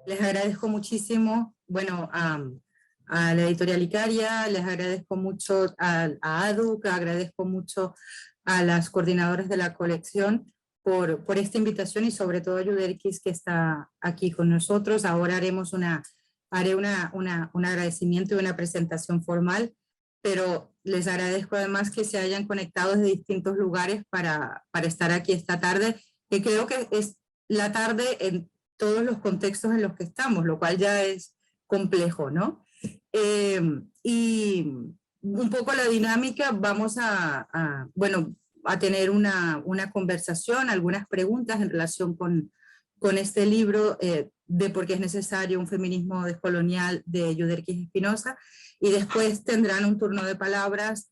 Les agradezco muchísimo, bueno, a la editorial Icaria, les agradezco mucho a ADUC, agradezco mucho a las coordinadoras de la colección por esta invitación y sobre todo a Yuderquis que está aquí con nosotros. Ahora haré un agradecimiento y una presentación formal, pero les agradezco además que se hayan conectado desde distintos lugares para estar aquí esta tarde, que creo que es la tarde en todos los contextos en los que estamos, lo cual ya es complejo, ¿no? Y un poco la dinámica, vamos a tener una conversación, algunas preguntas en relación con este libro de por qué es necesario un feminismo descolonial de Yuderquis Espinosa, y después tendrán un turno de palabras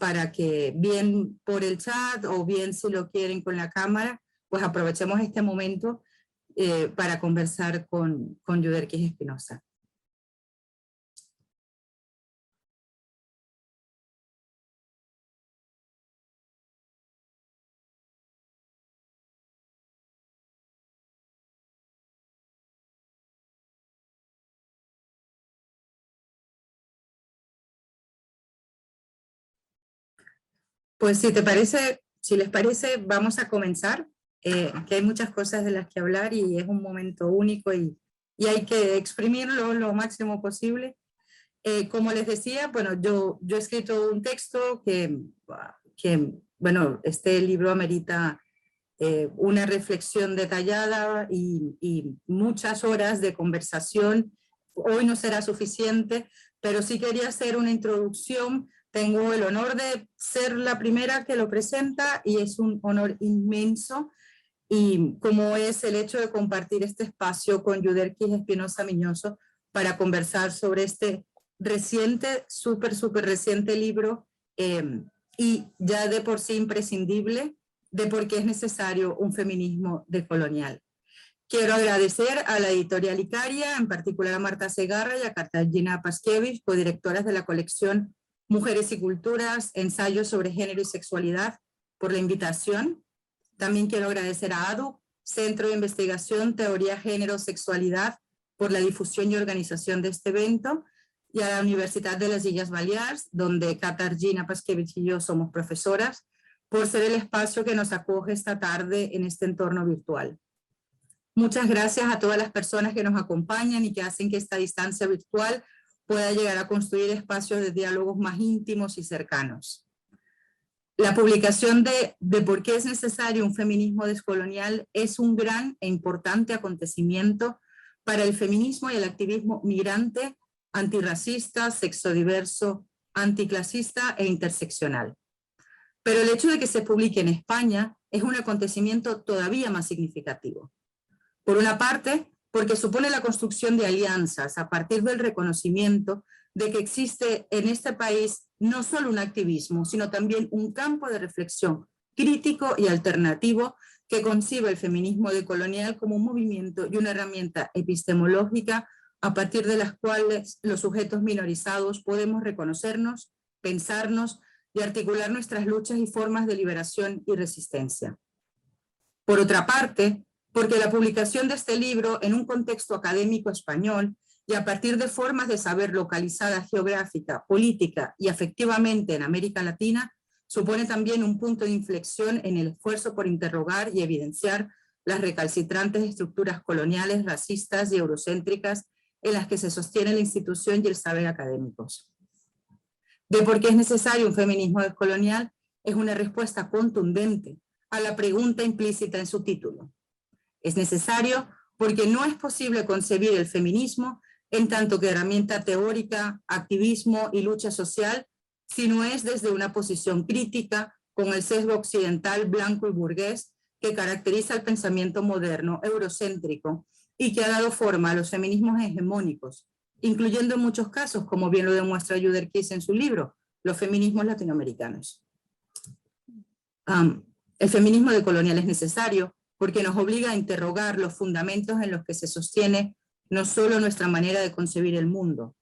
para que bien por el chat o bien si lo quieren con la cámara, pues aprovechemos este momento para conversar con Yuderquis Espinosa. Pues si les parece, vamos a comenzar, que hay muchas cosas de las que hablar y es un momento único y hay que exprimirlo lo máximo posible. Como les decía, bueno, yo he escrito un texto que bueno, este libro amerita una reflexión detallada y muchas horas de conversación. Hoy no será suficiente, pero sí quería hacer una introducción. Tengo el honor de ser la primera que lo presenta y es un honor inmenso, y como es el hecho de compartir este espacio con Yuderquis Espinosa Miñoso para conversar sobre este reciente, súper reciente libro, y ya de por sí imprescindible, de por qué es necesario un feminismo decolonial. Quiero agradecer a la editorial Icaria, en particular a Marta Segarra y a Katarzyna Paskiewicz, codirectoras de la colección Mujeres y Culturas, Ensayos sobre Género y Sexualidad, por la invitación. También quiero agradecer a ADUC, Centro de Investigación, Teoría, Género, Sexualidad, por la difusión y organización de este evento, y a la Universidad de las Illes Balears, donde Katarzyna Paskiewicz y yo somos profesoras, por ser el espacio que nos acoge esta tarde en este entorno virtual. Muchas gracias a todas las personas que nos acompañan y que hacen que esta distancia virtual pueda llegar a construir espacios de diálogos más íntimos y cercanos. La publicación de por qué es necesario un feminismo descolonial es un gran e importante acontecimiento para el feminismo y el activismo migrante, antirracista, sexodiverso, anticlasista e interseccional. Pero el hecho de que se publique en España es un acontecimiento todavía más significativo. Por una parte, porque supone la construcción de alianzas a partir del reconocimiento de que existe en este país no solo un activismo, sino también un campo de reflexión crítico y alternativo que concibe el feminismo decolonial como un movimiento y una herramienta epistemológica a partir de las cuales los sujetos minorizados podemos reconocernos, pensarnos y articular nuestras luchas y formas de liberación y resistencia. Por otra parte, porque la publicación de este libro en un contexto académico español y a partir de formas de saber localizada geográfica, política y afectivamente en América Latina, supone también un punto de inflexión en el esfuerzo por interrogar y evidenciar las recalcitrantes estructuras coloniales, racistas y eurocéntricas en las que se sostiene la institución y el saber académicos. De por qué es necesario un feminismo descolonial es una respuesta contundente a la pregunta implícita en su título. Es necesario porque no es posible concebir el feminismo en tanto que herramienta teórica, activismo y lucha social, si no es desde una posición crítica con el sesgo occidental blanco y burgués que caracteriza el pensamiento moderno eurocéntrico y que ha dado forma a los feminismos hegemónicos, incluyendo en muchos casos, como bien lo demuestra Yuderquis en su libro, los feminismos latinoamericanos. El feminismo decolonial es necesario porque nos obliga a interrogar los fundamentos en los que se sostiene no solo nuestra manera de concebir el mundo,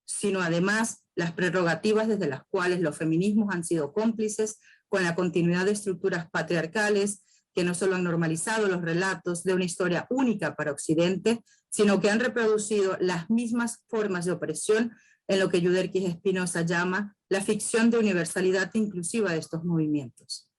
sino además las prerrogativas desde las cuales los feminismos han sido cómplices con la continuidad de estructuras patriarcales que no solo han normalizado los relatos de una historia única para Occidente, sino que han reproducido las mismas formas de opresión en lo que Yuderquis Espinosa llama la ficción de universalidad inclusiva de estos movimientos.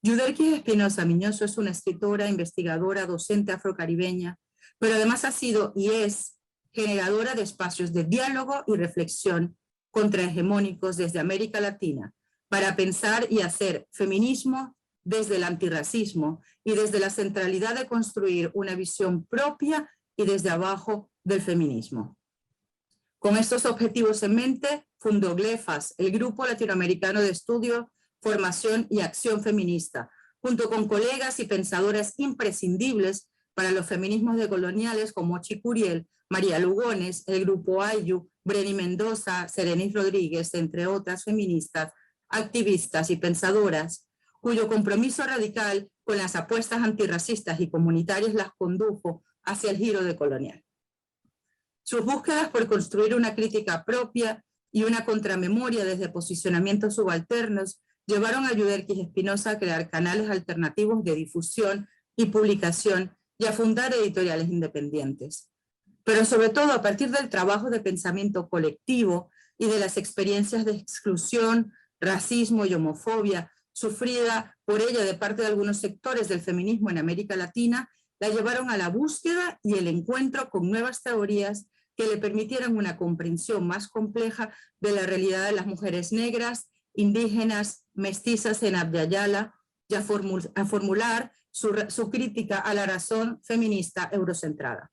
Yuderquis Espinosa Miñoso es una escritora, investigadora, docente afrocaribeña, pero además ha sido y es generadora de espacios de diálogo y reflexión contrahegemónicos desde América Latina para pensar y hacer feminismo desde el antirracismo y desde la centralidad de construir una visión propia y desde abajo del feminismo. Con estos objetivos en mente, fundó GLEFAS, el Grupo Latinoamericano de Estudio, Formación y Acción Feminista, junto con colegas y pensadoras imprescindibles para los feminismos decoloniales como Ochi Curiel, María Lugones, el Grupo Ayu, Breni Mendoza, Serenis Rodríguez, entre otras feministas, activistas y pensadoras, cuyo compromiso radical con las apuestas antirracistas y comunitarias las condujo hacia el giro decolonial. Sus búsquedas por construir una crítica propia y una contramemoria desde posicionamientos subalternos llevaron a Yuderquis Espinosa a crear canales alternativos de difusión y publicación y a fundar editoriales independientes. Pero sobre todo a partir del trabajo de pensamiento colectivo y de las experiencias de exclusión, racismo y homofobia sufrida por ella de parte de algunos sectores del feminismo en América Latina, la llevaron a la búsqueda y el encuentro con nuevas teorías que le permitieran una comprensión más compleja de la realidad de las mujeres negras, indígenas, mestizas en Abya Yala, y a formular su crítica a la razón feminista eurocentrada.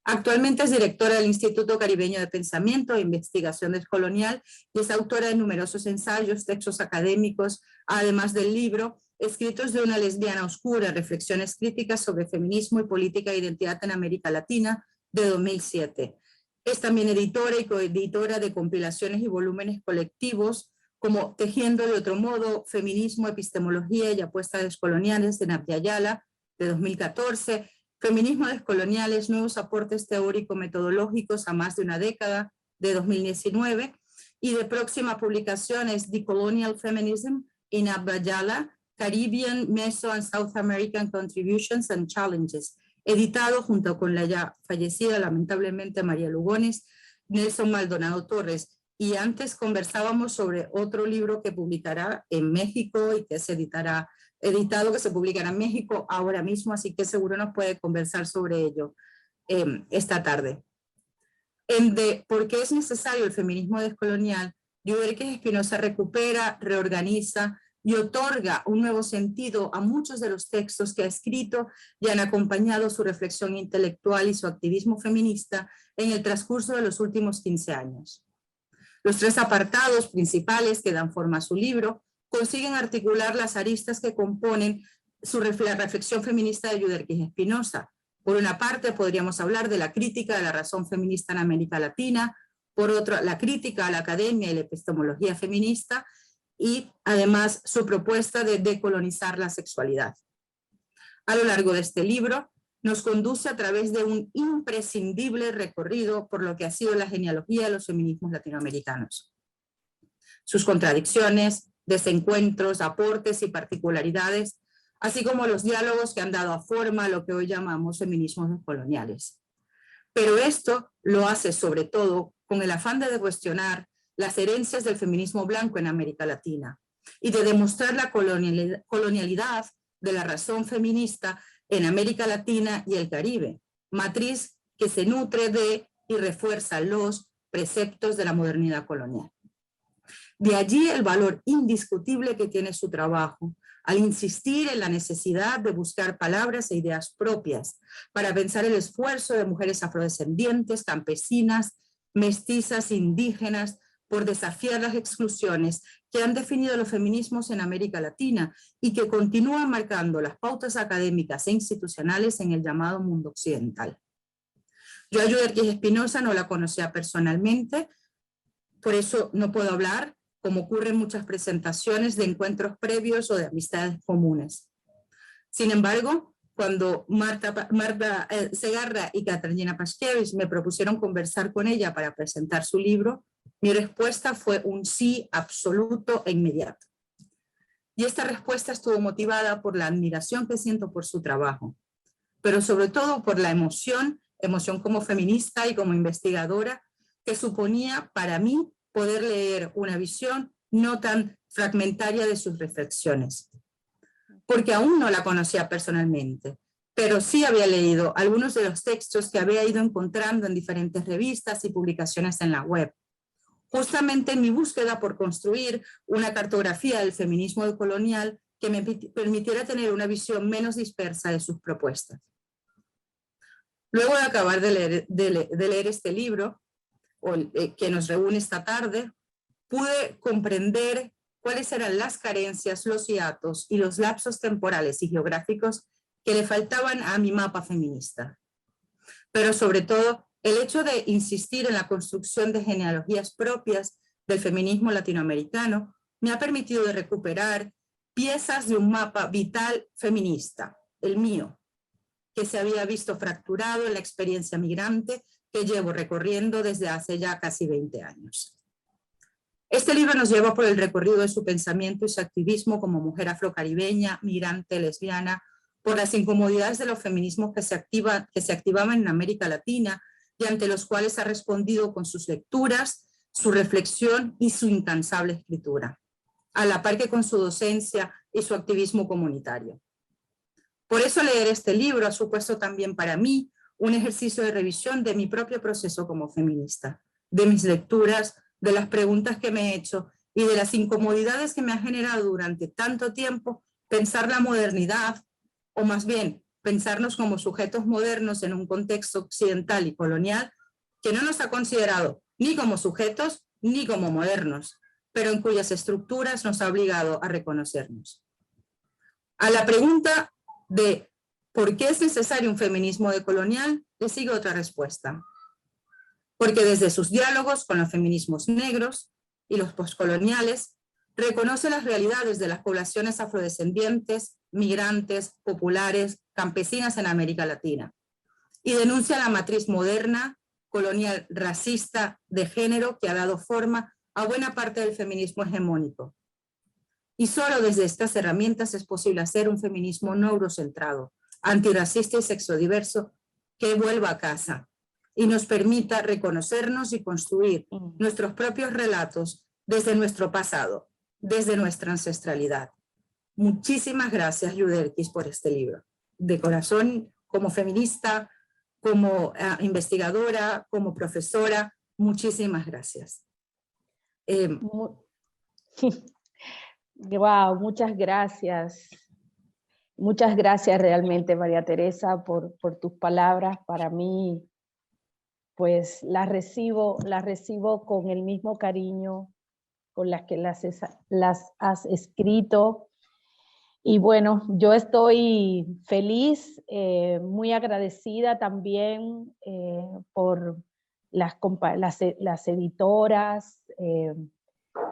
Actualmente es directora del Instituto Caribeño de Pensamiento e Investigación Descolonial y es autora de numerosos ensayos, textos académicos, además del libro Escritos de una lesbiana oscura, reflexiones críticas sobre feminismo y política de identidad en América Latina, de 2007. Es también editora y coeditora de compilaciones y volúmenes colectivos como Tejiendo de otro modo, Feminismo, Epistemología y Apuestas Descoloniales en Abya Yala, de 2014, Feminismo Descoloniales, Nuevos Aportes Teórico-Metodológicos a más de una década, de 2019, y de próxima publicación es Decolonial Feminism in Abya Yala, Caribbean, Meso and South American Contributions and Challenges, editado junto con la ya fallecida, lamentablemente, María Lugones, Nelson Maldonado Torres. Y antes conversábamos sobre otro libro que publicará en México y que se editado, que se publicará en México ahora mismo, así que seguro nos puede conversar sobre ello esta tarde. ¿Por qué es necesario el feminismo descolonial? Yuderquis Espinosa recupera, reorganiza y otorga un nuevo sentido a muchos de los textos que ha escrito y han acompañado su reflexión intelectual y su activismo feminista en el transcurso de los últimos 15 años. Los tres apartados principales que dan forma a su libro consiguen articular las aristas que componen la reflexión feminista de Yuderquis Espinosa. Por una parte, podríamos hablar de la crítica de la razón feminista en América Latina, por otra, la crítica a la academia y la epistemología feminista, y además su propuesta de decolonizar la sexualidad. A lo largo de este libro, nos conduce a través de un imprescindible recorrido por lo que ha sido la genealogía de los feminismos latinoamericanos. Sus contradicciones, desencuentros, aportes y particularidades, así como los diálogos que han dado forma a lo que hoy llamamos feminismos descoloniales. Pero esto lo hace sobre todo con el afán de cuestionar las herencias del feminismo blanco en América Latina y de demostrar la colonialidad de la razón feminista en América Latina y el Caribe, matriz que se nutre de y refuerza los preceptos de la modernidad colonial. De allí el valor indiscutible que tiene su trabajo, al insistir en la necesidad de buscar palabras e ideas propias para pensar el esfuerzo de mujeres afrodescendientes, campesinas, mestizas, indígenas, por desafiar las exclusiones que han definido los feminismos en América Latina y que continúan marcando las pautas académicas e institucionales en el llamado mundo occidental. Yo a Yuderquis Espinosa no la conocía personalmente, por eso no puedo hablar, como ocurre en muchas presentaciones, de encuentros previos o de amistades comunes. Sin embargo, cuando Marta Segarra y Katarzyna Paszkiewicz me propusieron conversar con ella para presentar su libro, mi respuesta fue un sí absoluto e inmediato. Y esta respuesta estuvo motivada por la admiración que siento por su trabajo, pero sobre todo por la emoción como feminista y como investigadora, que suponía para mí poder leer una visión no tan fragmentaria de sus reflexiones. Porque aún no la conocía personalmente, pero sí había leído algunos de los textos que había ido encontrando en diferentes revistas y publicaciones en la web, justamente en mi búsqueda por construir una cartografía del feminismo decolonial que me permitiera tener una visión menos dispersa de sus propuestas. Luego de acabar de leer este libro, que nos reúne esta tarde, pude comprender cuáles eran las carencias, los hiatos y los lapsos temporales y geográficos que le faltaban a mi mapa feminista. Pero sobre todo, el hecho de insistir en la construcción de genealogías propias del feminismo latinoamericano me ha permitido de recuperar piezas de un mapa vital feminista, el mío, que se había visto fracturado en la experiencia migrante que llevo recorriendo desde hace ya casi 20 años. Este libro nos lleva por el recorrido de su pensamiento y su activismo como mujer afrocaribeña, migrante, lesbiana, por las incomodidades de los feminismos que se activaban en América Latina y ante los cuales ha respondido con sus lecturas, su reflexión y su incansable escritura, a la par que con su docencia y su activismo comunitario. Por eso leer este libro ha supuesto también para mí un ejercicio de revisión de mi propio proceso como feminista, de mis lecturas, de las preguntas que me he hecho y de las incomodidades que me ha generado durante tanto tiempo pensar la modernidad, o más bien pensarnos como sujetos modernos en un contexto occidental y colonial que no nos ha considerado ni como sujetos ni como modernos, pero en cuyas estructuras nos ha obligado a reconocernos. A la pregunta de ¿por qué es necesario un feminismo decolonial? Le sigue otra respuesta. Porque desde sus diálogos con los feminismos negros y los postcoloniales, reconoce las realidades de las poblaciones afrodescendientes, migrantes, populares, campesinas en América Latina, y denuncia la matriz moderna, colonial, racista, de género que ha dado forma a buena parte del feminismo hegemónico. Y solo desde estas herramientas es posible hacer un feminismo no eurocentrado, antirracista y sexodiverso que vuelva a casa y nos permita reconocernos y construir nuestros propios relatos desde nuestro pasado, desde nuestra ancestralidad. Muchísimas gracias, Yudelkis, por este libro. De corazón, como feminista, como investigadora, como profesora, muchísimas gracias. Wow, muchas gracias. Muchas gracias realmente, María Teresa, por tus palabras. Para mí, pues las recibo con el mismo cariño con las que las has escrito. Y bueno, yo estoy feliz, muy agradecida también por las editoras.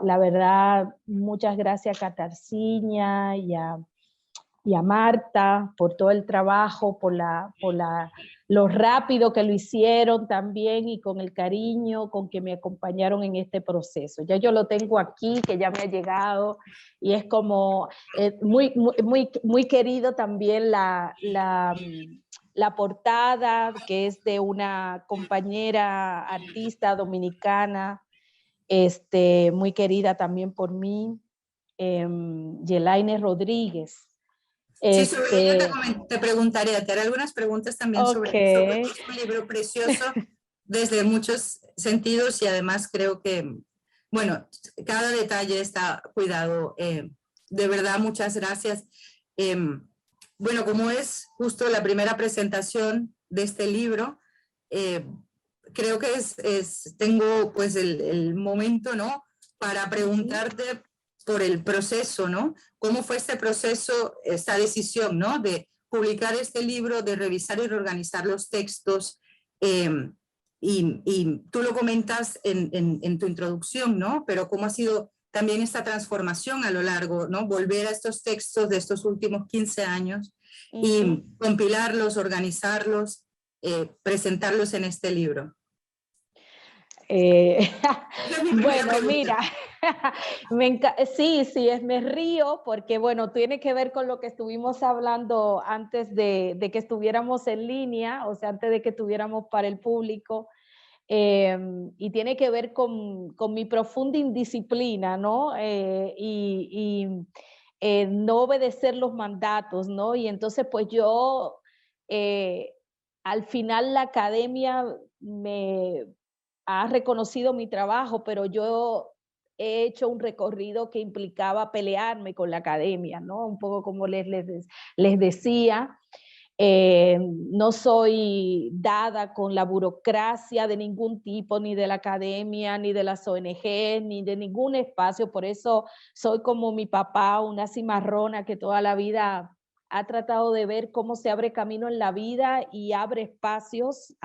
La verdad, muchas gracias a Katarzyna y a Marta por todo el trabajo, por lo rápido que lo hicieron también y con el cariño con que me acompañaron en este proceso. Ya yo lo tengo aquí, que ya me ha llegado, y es como muy querido también la portada, que es de una compañera artista dominicana, muy querida también por mí, Yelaine Rodríguez. Sí, sobre ella te preguntaré, te haré algunas preguntas también sobre es un libro precioso desde muchos sentidos y además creo que, bueno, cada detalle está cuidado. De verdad, muchas gracias. Bueno, como es justo la primera presentación de este libro, creo que tengo pues el momento, ¿no?, para preguntarte por el proceso, ¿no? ¿Cómo fue este proceso, esta decisión, ¿no?, de publicar este libro, de revisar y reorganizar los textos? Y tú lo comentas en tu introducción, ¿no? Pero ¿cómo ha sido también esta transformación a lo largo, ¿no? Volver a estos textos de estos últimos 15 años y compilarlos, organizarlos, presentarlos en este libro. Bueno, mira, sí, me río porque, bueno, tiene que ver con lo que estuvimos hablando antes de que estuviéramos en línea, o sea, antes de que estuviéramos para el público, y tiene que ver con mi profunda indisciplina, ¿no? No obedecer los mandatos, ¿no? Y entonces, pues yo, al final la academia me ha reconocido mi trabajo, pero yo he hecho un recorrido que implicaba pelearme con la academia, ¿no? Un poco como les decía, no soy dada con la burocracia de ningún tipo, ni de la academia, ni de las ONG, ni de ningún espacio. Por eso soy como mi papá, una cimarrona que toda la vida ha tratado de ver cómo se abre camino en la vida y abre espacios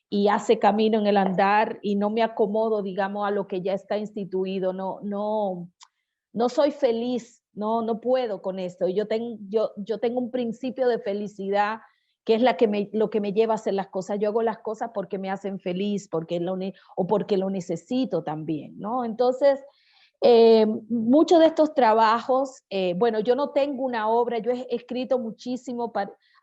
y hace camino en el andar, y no me acomodo, digamos, a lo que ya está instituido. No soy feliz, no puedo con esto. Yo tengo un principio de felicidad que es lo que me lleva a hacer las cosas. Yo hago las cosas porque me hacen feliz, o porque lo necesito también, ¿no? Entonces, muchos de estos trabajos, bueno, yo no tengo una obra, yo he escrito muchísimo.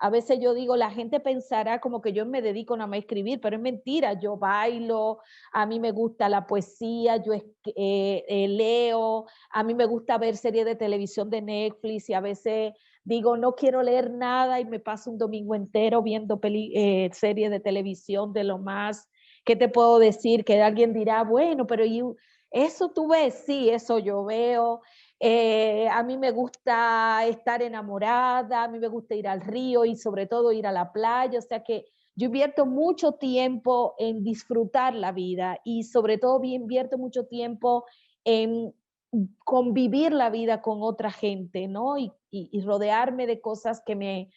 A veces yo digo, la gente pensará como que yo me dedico nada más a escribir, pero es mentira. Yo bailo, a mí me gusta la poesía, yo leo, a mí me gusta ver series de televisión de Netflix, y a veces digo, no quiero leer nada y me paso un domingo entero viendo series de televisión de lo más. ¿Qué te puedo decir? Que alguien dirá, bueno, pero ¿eso tú ves? Sí, eso yo veo. A mí me gusta estar enamorada, a mí me gusta ir al río y sobre todo ir a la playa. O sea que yo invierto mucho tiempo en disfrutar la vida, y sobre todo invierto mucho tiempo en convivir la vida con otra gente, ¿no? Y rodearme de cosas que me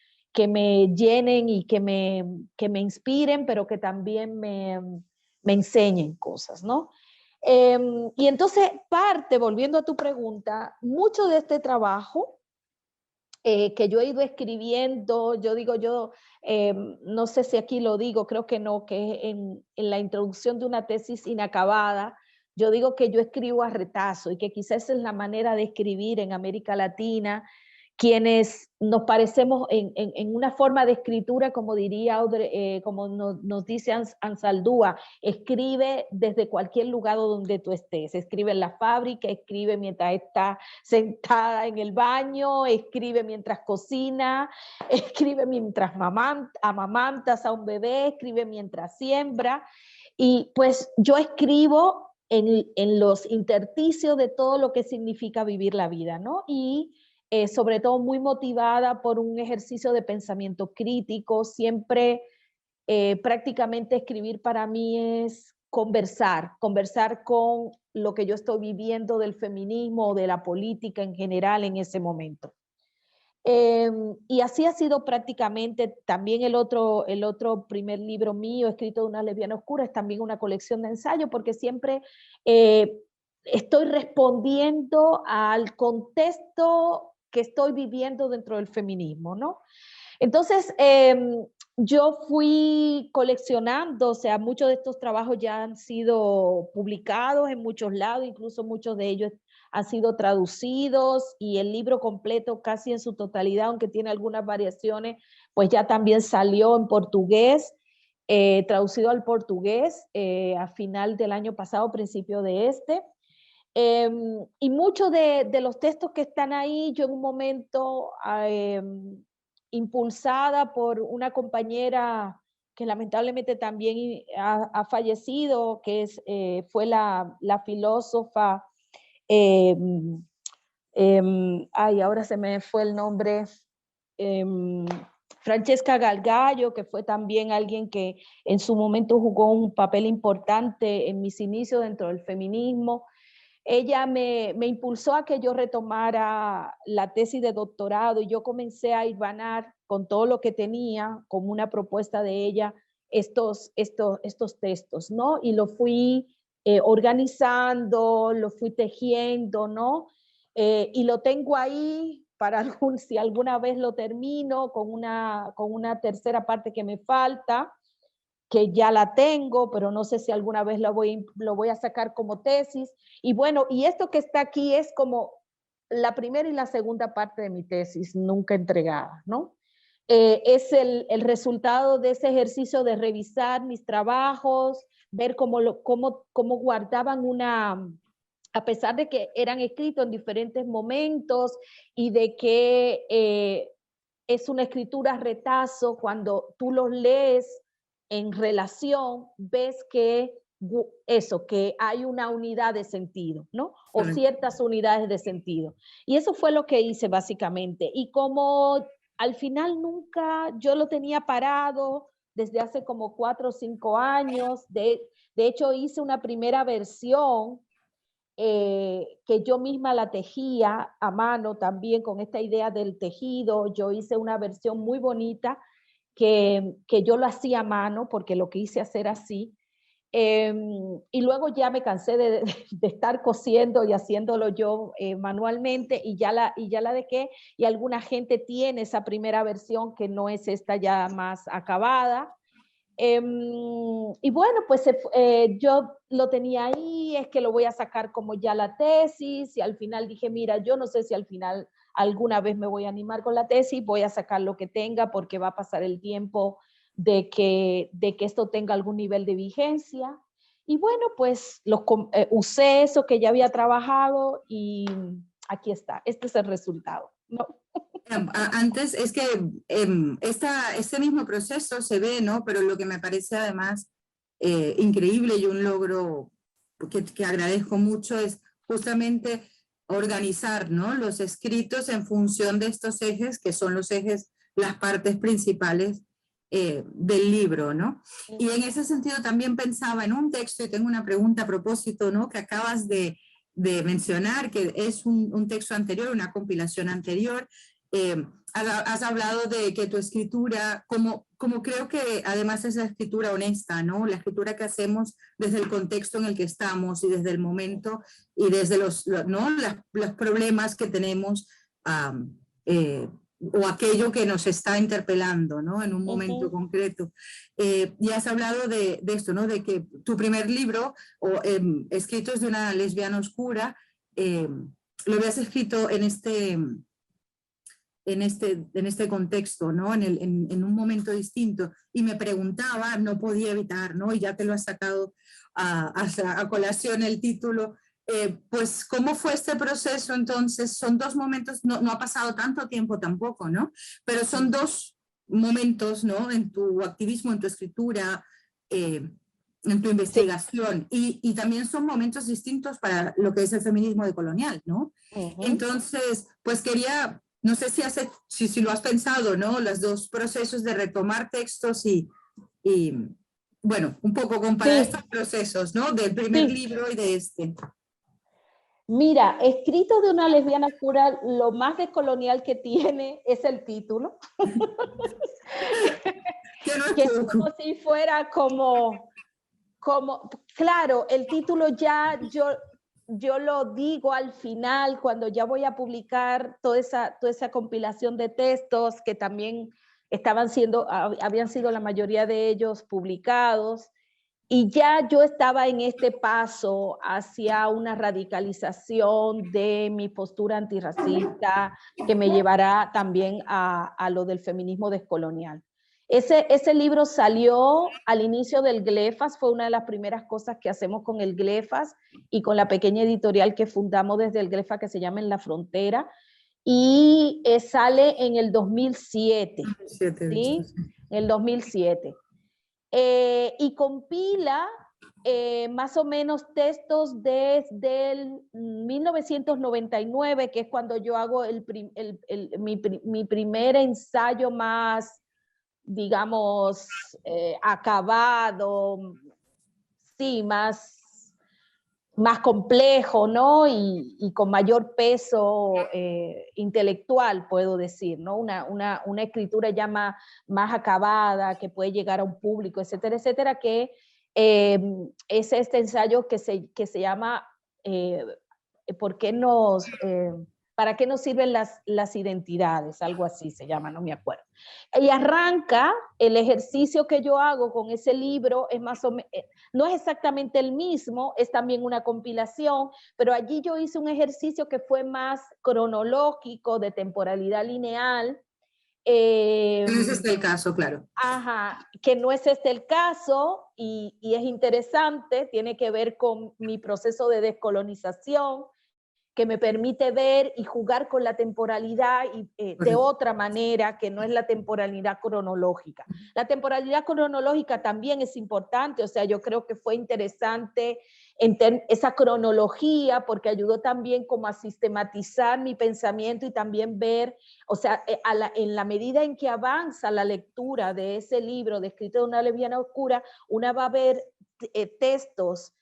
llenen y que me inspiren, pero que también me enseñen cosas, ¿no? Y entonces volviendo a tu pregunta, mucho de este trabajo que yo he ido escribiendo, no sé si aquí lo digo, creo que no, que en la introducción de una tesis inacabada, yo digo que yo escribo a retazo, y que quizás esa es la manera de escribir en América Latina, quienes nos parecemos en una forma de escritura, como diría Audrey, como nos dice Ansaldúa, escribe desde cualquier lugar donde tú estés. Escribe en la fábrica, escribe mientras está sentada en el baño, escribe mientras cocina, escribe mientras amamantas a un bebé, escribe mientras siembra. Y pues yo escribo en los intersticios de todo lo que significa vivir la vida, ¿no? Y sobre todo muy motivada por un ejercicio de pensamiento crítico. Siempre prácticamente escribir para mí es conversar con lo que yo estoy viviendo del feminismo o de la política en general en ese momento. Y así ha sido prácticamente también el otro primer libro mío, Escrito de una lesbiana oscura, es también una colección de ensayos, porque siempre estoy respondiendo al contexto que estoy viviendo dentro del feminismo, ¿no? Entonces, yo fui coleccionando, o sea, muchos de estos trabajos ya han sido publicados en muchos lados, incluso muchos de ellos han sido traducidos, y el libro completo casi en su totalidad, aunque tiene algunas variaciones, pues ya también salió en portugués, traducido al portugués a final del año pasado, principio de este. Y muchos de los textos que están ahí, yo en un momento, impulsada por una compañera que lamentablemente también ha fallecido, que fue la filósofa, ahora se me fue el nombre, Francesca Galgallo, que fue también alguien que en su momento jugó un papel importante en mis inicios dentro del feminismo. Ella me impulsó a que yo retomara la tesis de doctorado, y yo comencé a hilvanar con todo lo que tenía, como una propuesta de ella, estos textos, ¿no? Y lo fui organizando, lo fui tejiendo, ¿no? Y lo tengo ahí para si alguna vez lo termino con una tercera parte que me falta, que ya la tengo, pero no sé si alguna vez lo voy a sacar como tesis. Y bueno, y esto que está aquí es como la primera y la segunda parte de mi tesis, nunca entregada, ¿no? Es el resultado de ese ejercicio de revisar mis trabajos, ver cómo guardaban a pesar de que eran escritos en diferentes momentos y de que es una escritura retazo, cuando tú los lees en relación, ves que que hay una unidad de sentido, ¿no? O ciertas unidades de sentido. Y eso fue lo que hice básicamente. Y como al final nunca yo lo tenía parado desde hace como 4 o 5 años, de hecho hice una primera versión que yo misma la tejía a mano también con esta idea del tejido. Yo hice una versión muy bonita que yo lo hacía a mano porque lo quise hacer así. Y luego ya me cansé de estar cosiendo y haciéndolo yo manualmente y ya la dejé, y alguna gente tiene esa primera versión que no es esta ya más acabada. Y bueno, pues yo lo tenía ahí, es que lo voy a sacar como ya la tesis, y al final dije, mira, yo no sé si al final alguna vez me voy a animar con la tesis, voy a sacar lo que tenga porque va a pasar el tiempo de que esto tenga algún nivel de vigencia. Y bueno, pues usé eso que ya había trabajado y aquí está, este es el resultado, ¿no? Antes es que este mismo proceso se ve, ¿no? Pero lo que me parece además increíble y un logro que agradezco mucho es justamente organizar, ¿no? Los escritos en función de estos ejes, que son los ejes, las partes principales del libro, ¿no? Y en ese sentido también pensaba en un texto, y tengo una pregunta a propósito, ¿no? Que acabas de mencionar, que es un texto anterior, una compilación anterior. Has hablado de que tu escritura, como creo que además es la escritura honesta, ¿no? La escritura que hacemos desde el contexto en el que estamos y desde el momento y desde los problemas que tenemos o aquello que nos está interpelando, ¿no? En un momento concreto. Y has hablado de esto, ¿no? De que tu primer libro, Escritos de una lesbiana oscura, lo habías escrito en este contexto, ¿no? En un momento distinto. Y me preguntaba, no podía evitar, ¿no? Y ya te lo has sacado a colación el título. Pues, ¿cómo fue este proceso entonces? Son dos momentos, no ha pasado tanto tiempo tampoco, ¿no? Pero son dos momentos, ¿no? En tu activismo, en tu escritura, en tu investigación. Sí. Y también son momentos distintos para lo que es el feminismo decolonial, ¿no? Entonces, pues quería... No sé si lo has pensado, ¿no? Los dos procesos de retomar textos y bueno, un poco comparar estos procesos, ¿no? Del primer libro y de este. Mira, Escritos de una lesbiana oscura, lo más decolonial que tiene es el título. Que es como si fuera como, claro, el título ya yo lo digo al final, cuando ya voy a publicar toda esa compilación de textos que también habían sido la mayoría de ellos publicados, y ya yo estaba en este paso hacia una radicalización de mi postura antirracista que me llevará también a lo del feminismo descolonial. Ese libro salió al inicio del GLEFAS, fue una de las primeras cosas que hacemos con el GLEFAS y con la pequeña editorial que fundamos desde el GLEFAS que se llama En la Frontera, y sale en el 2007, ¿sí? En el 2007. Y compila más o menos textos desde el 1999, que es cuando yo hago mi primer ensayo más, digamos, acabado, sí, más complejo, ¿no? Y con mayor peso intelectual, puedo decir, ¿no? Una escritura ya más acabada, que puede llegar a un público, etcétera, etcétera, que es este ensayo que se llama ¿por qué nos... ¿para qué nos sirven las identidades? Algo así se llama, no me acuerdo. Y arranca el ejercicio que yo hago con ese libro, es más o menos, no es exactamente el mismo, es también una compilación, pero allí yo hice un ejercicio que fue más cronológico, de temporalidad lineal. No es este el caso, claro. Ajá, que no es este el caso y es interesante, tiene que ver con mi proceso de descolonización, que me permite ver y jugar con la temporalidad y, de otra manera, que no es la temporalidad cronológica. La temporalidad cronológica también es importante, o sea, yo creo que fue interesante esa cronología, porque ayudó también como a sistematizar mi pensamiento y también ver, o sea, en la medida en que avanza la lectura de ese libro, de Escrito de una lesbiana oscura, una va a ver textos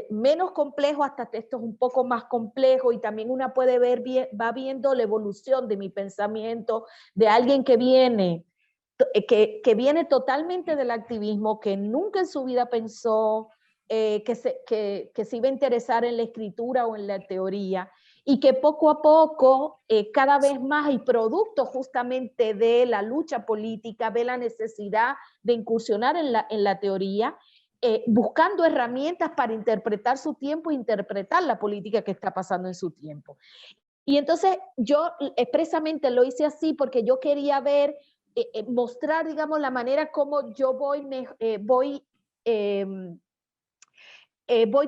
menos complejos hasta textos un poco más complejos, y también una puede ver, va viendo la evolución de mi pensamiento, de alguien que viene totalmente del activismo, que nunca en su vida pensó que se iba a interesar en la escritura o en la teoría, y que poco a poco, cada vez más, y producto justamente de la lucha política, ve la necesidad de incursionar en la teoría, buscando herramientas para interpretar su tiempo e interpretar la política que está pasando en su tiempo. Y entonces yo expresamente lo hice así porque yo quería ver, mostrar, digamos, la manera como yo voy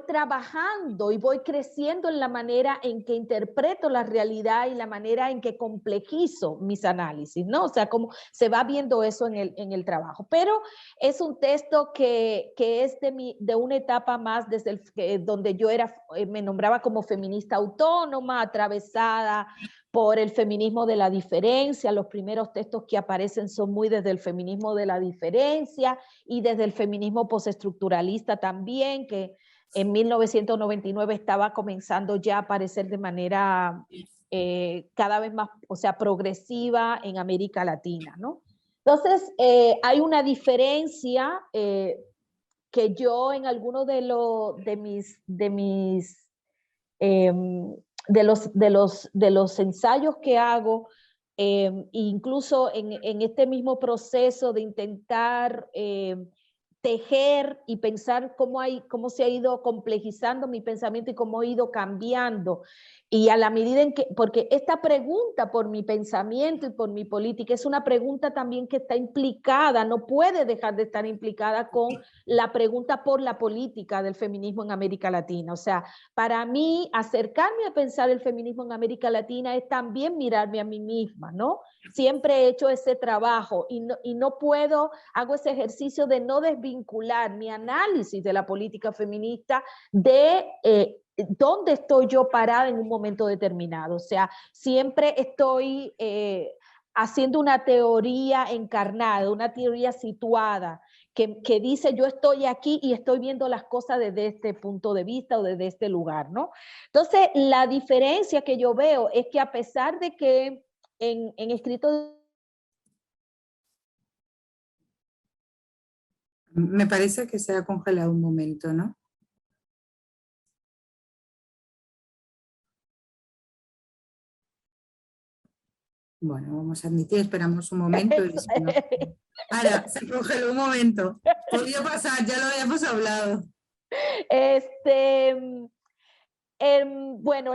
trabajando y voy creciendo en la manera en que interpreto la realidad y la manera en que complejizo mis análisis, ¿no? O sea, cómo se va viendo eso en el trabajo. Pero es un texto que es de una etapa más desde donde yo me nombraba como feminista autónoma, atravesada por el feminismo de la diferencia. Los primeros textos que aparecen son muy desde el feminismo de la diferencia y desde el feminismo postestructuralista también, que en 1999 estaba comenzando ya a aparecer de manera cada vez más, o sea, progresiva en América Latina, ¿no? Entonces, hay una diferencia que yo en algunos de los ensayos que hago, incluso en este mismo proceso de intentar tejer y pensar cómo se ha ido complejizando mi pensamiento y cómo ha ido cambiando. Y a la medida en que, porque esta pregunta por mi pensamiento y por mi política es una pregunta también que está implicada, no puede dejar de estar implicada con la pregunta por la política del feminismo en América Latina. O sea, para mí, acercarme a pensar el feminismo en América Latina es también mirarme a mí misma, ¿no? Siempre he hecho ese trabajo y no puedo, hago ese ejercicio de no desvincular mi análisis de la política feminista de dónde estoy yo parada en un momento determinado. O sea, siempre estoy haciendo una teoría encarnada, una teoría situada, que dice yo estoy aquí y estoy viendo las cosas desde este punto de vista o desde este lugar, ¿no? Entonces, la diferencia que yo veo es que a pesar de que en escrito... Me parece que se ha congelado un momento, ¿no? Bueno, vamos a admitir, esperamos un momento. Y si no... Ahora, se congeló un momento. Podía pasar, ya lo habíamos hablado. Bueno,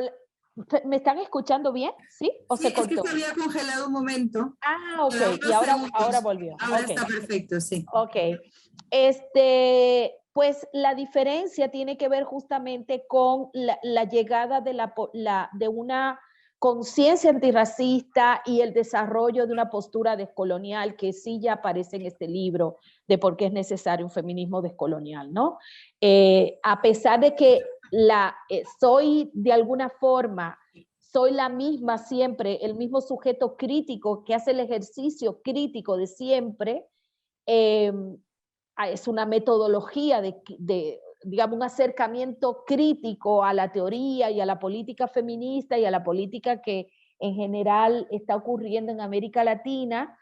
¿me están escuchando bien? ¿Sí? ¿O Sí, se cortó? es que se había congelado un momento. Ah, ok. Y ahora volvió. Ahora Okay. está perfecto, sí. Ok. Pues la diferencia tiene que ver justamente con la llegada de una conciencia antirracista y el desarrollo de una postura descolonial que sí ya aparece en este libro de por qué es necesario un feminismo descolonial, ¿no? A pesar de que soy de alguna forma, soy la misma siempre, el mismo sujeto crítico que hace el ejercicio crítico de siempre, es una metodología digamos, un acercamiento crítico a la teoría y a la política feminista y a la política que en general está ocurriendo en América Latina,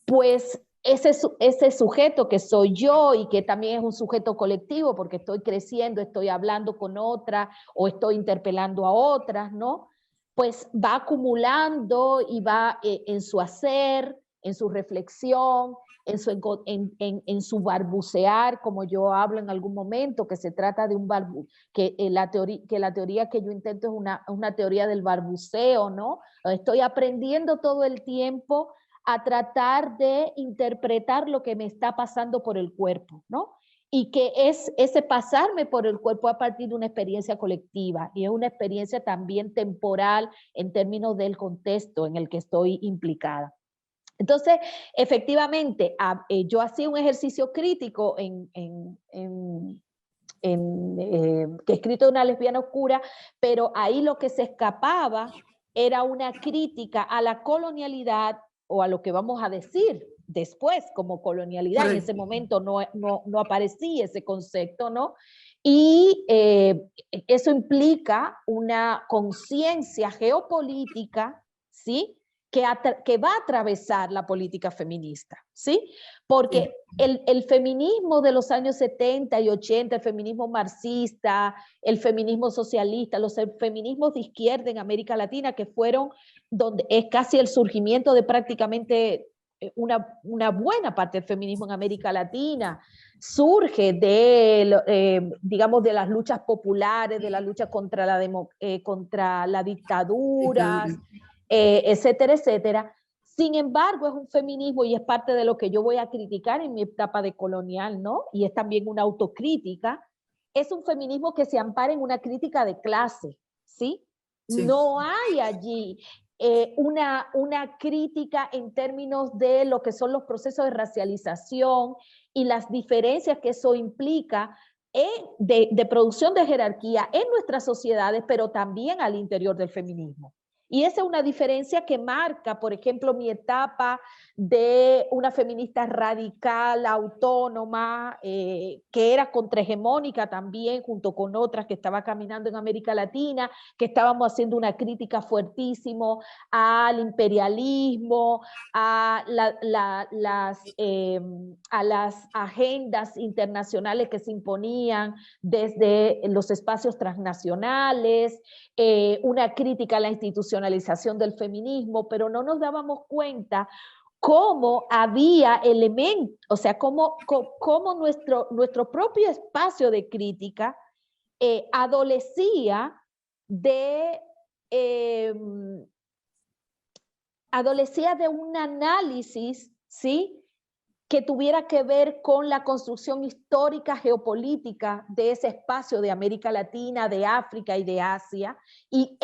pues ese sujeto que soy yo y que también es un sujeto colectivo porque estoy creciendo, estoy hablando con otras o estoy interpelando a otras, ¿no? Pues va acumulando y va en su hacer, en su reflexión, en su balbucear, como yo hablo en algún momento, que se trata de un que la teoría que yo intento es una teoría del balbuceo, ¿no? Estoy aprendiendo todo el tiempo a tratar de interpretar lo que me está pasando por el cuerpo, ¿no? Y que es ese pasarme por el cuerpo a partir de una experiencia colectiva y es una experiencia también temporal en términos del contexto en el que estoy implicada. Entonces, efectivamente, yo hacía un ejercicio crítico que he escrito Una lesbiana oscura, pero ahí lo que se escapaba era una crítica a la colonialidad o a lo que vamos a decir después como colonialidad. En ese momento no aparecía ese concepto, ¿no? Y eso implica una conciencia geopolítica, ¿sí? Que va a atravesar la política feminista, ¿sí? Porque el feminismo de los años 70 y 80, el feminismo marxista, el feminismo socialista, los feminismos de izquierda en América Latina, que fueron donde es casi el surgimiento de prácticamente una buena parte del feminismo en América Latina, surge de, digamos, de las luchas populares, de la lucha contra la dictadura, etcétera, etcétera. Sin embargo, es un feminismo y es parte de lo que yo voy a criticar en mi etapa de colonial, ¿no? Y es también una autocrítica. Es un feminismo que se ampara en una crítica de clase, ¿sí? Sí. No hay allí una crítica en términos de lo que son los procesos de racialización y las diferencias que eso implica de producción de jerarquía en nuestras sociedades, pero también al interior del feminismo. Y esa es una diferencia que marca, por ejemplo, mi etapa de una feminista radical, autónoma, que era contrahegemónica también, junto con otras que estaba caminando en América Latina, que estábamos haciendo una crítica fuertísimo al imperialismo, a las agendas internacionales que se imponían desde los espacios transnacionales, una crítica a la institucionalización del feminismo, pero no nos dábamos cuenta cómo había elementos, o sea, cómo nuestro propio espacio de crítica adolecía de un análisis, ¿sí?, que tuviera que ver con la construcción histórica geopolítica de ese espacio de América Latina, de África y de Asia, y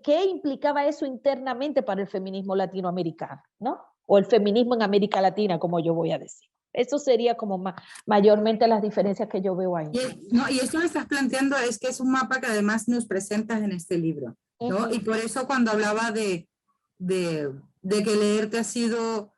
qué implicaba eso internamente para el feminismo latinoamericano, ¿no? O el feminismo en América Latina, como yo voy a decir. Eso sería como mayormente las diferencias que yo veo ahí. Y esto que estás planteando es que es un mapa que además nos presentas en este libro, ¿no? Y por eso cuando hablaba de que leerte ha sido...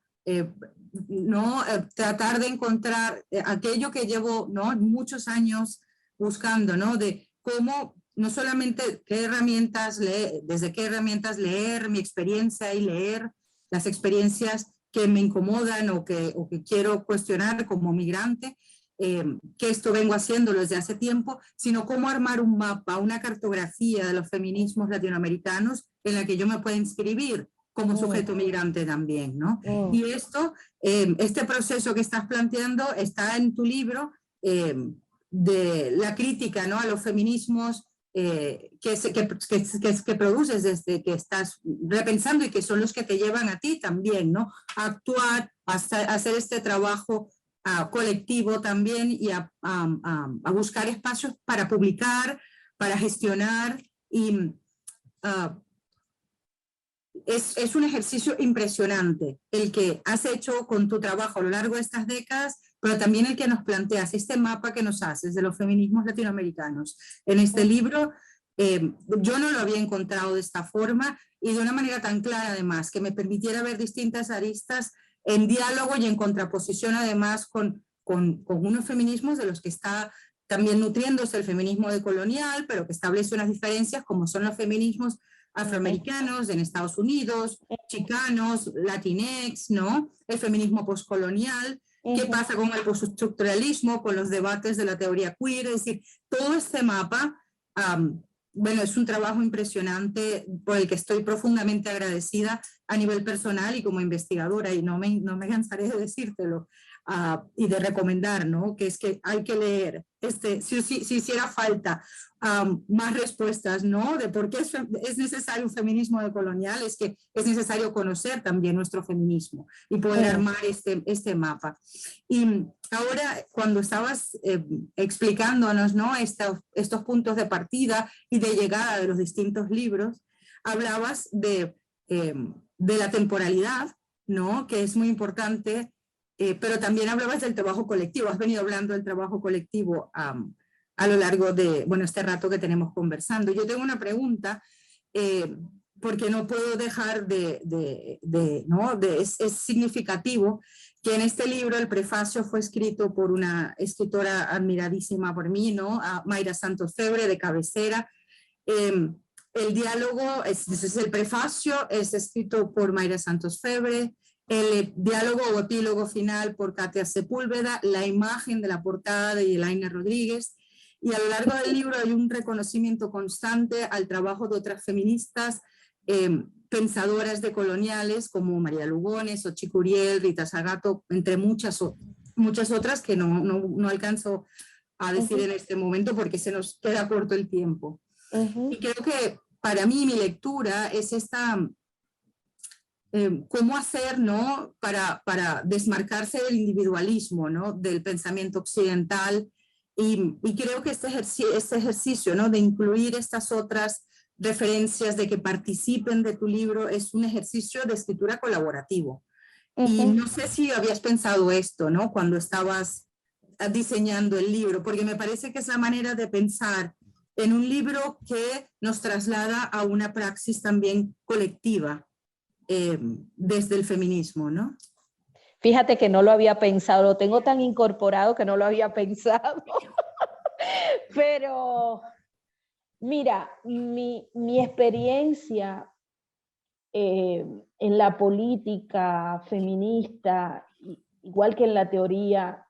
¿no? Tratar de encontrar aquello que llevo, ¿no?, muchos años buscando, ¿no?, de cómo, no solamente qué herramientas leer, desde qué herramientas leer mi experiencia y leer las experiencias que me incomodan o que quiero cuestionar como migrante, que esto vengo haciéndolo desde hace tiempo, sino cómo armar un mapa, una cartografía de los feminismos latinoamericanos en la que yo me pueda inscribir como sujeto migrante también, ¿no? Y esto, este proceso que estás planteando está en tu libro de la crítica, ¿no?, a los feminismos que produces desde que estás repensando y que son los que te llevan a ti también, ¿no?, a actuar, a hacer este trabajo colectivo también y a buscar espacios para publicar, para gestionar y... Es un ejercicio impresionante el que has hecho con tu trabajo a lo largo de estas décadas, pero también el que nos planteas, este mapa que nos haces de los feminismos latinoamericanos. En este libro yo no lo había encontrado de esta forma y de una manera tan clara además, que me permitiera ver distintas aristas en diálogo y en contraposición además con unos feminismos de los que está también nutriéndose el feminismo decolonial, pero que establece unas diferencias como son los feminismos afroamericanos en Estados Unidos, chicanos, latinex, ¿no? El feminismo postcolonial, qué pasa con el postestructuralismo, con los debates de la teoría queer, es decir, todo este mapa, bueno, es un trabajo impresionante por el que estoy profundamente agradecida a nivel personal y como investigadora, y no me cansaré de decírtelo y de recomendar, ¿no? Que es que hay que leer, si hiciera falta más respuestas, ¿no? De por qué es necesario un feminismo decolonial, es que es necesario conocer también nuestro feminismo y poder armar este mapa. Y ahora, cuando estabas explicándonos, ¿no? Estos puntos de partida y de llegada de los distintos libros, hablabas de la temporalidad, ¿no? Que es muy importante, pero también hablabas del trabajo colectivo. Has venido hablando del trabajo colectivo a lo largo de, bueno, este rato que tenemos conversando. Yo tengo una pregunta, porque no puedo dejar es significativo que en este libro el prefacio fue escrito por una escritora admiradísima por mí, ¿no? Mayra Santos Febre, de cabecera. El diálogo, el prefacio es escrito por Mayra Santos Febre, el diálogo o epílogo final por Katia Sepúlveda, la imagen de la portada de Yelaine Rodríguez, y a lo largo del libro hay un reconocimiento constante al trabajo de otras feministas, pensadoras decoloniales como María Lugones, Xochitl Curiel, Rita Zagato, entre muchas otras que no alcanzo a decir en este momento porque se nos queda corto el tiempo. Y creo que para mí mi lectura es cómo hacer, ¿no? para desmarcarse del individualismo, ¿no? Del pensamiento occidental, y creo que este ejercicio, ¿no? de incluir estas otras referencias, de que participen de tu libro, es un ejercicio de escritura colaborativo. Y no sé si habías pensado esto, ¿no? Cuando estabas diseñando el libro, porque me parece que es la manera de pensar en un libro que nos traslada a una praxis también colectiva, desde el feminismo, ¿no? Fíjate que no lo había pensado, lo tengo tan incorporado que no lo había pensado. Pero mira, mi experiencia en la política feminista, igual que en la teoría,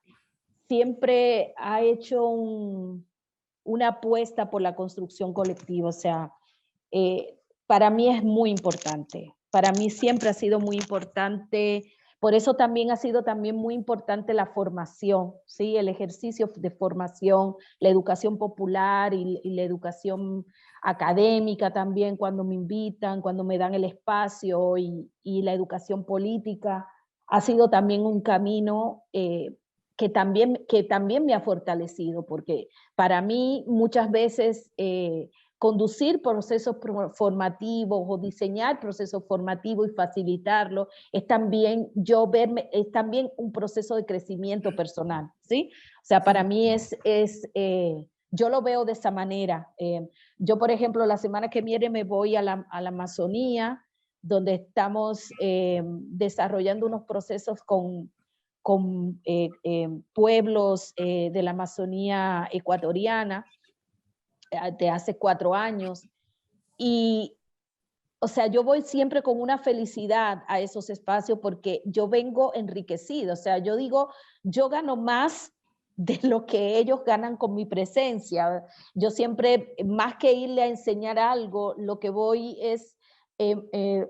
siempre ha hecho una apuesta por la construcción colectiva. O sea, para mí es muy importante. Para mí siempre ha sido muy importante. Por eso también ha sido también muy importante la formación, ¿sí? El ejercicio de formación, la educación popular y la educación académica también, cuando me invitan, cuando me dan el espacio, y la educación política ha sido también un camino que también me ha fortalecido, porque para mí muchas veces conducir procesos formativos o diseñar procesos formativos y facilitarlo es también es también un proceso de crecimiento personal, ¿sí? O sea, para mí yo lo veo de esa manera. Yo, por ejemplo, la semana que viene me voy a la Amazonía, donde estamos desarrollando unos procesos con pueblos de la Amazonía ecuatoriana de hace 4 años. Y, o sea, yo voy siempre con una felicidad a esos espacios porque yo vengo enriquecida. O sea, yo digo, yo gano más de lo que ellos ganan con mi presencia. Yo siempre, más que irle a enseñar algo, lo que voy es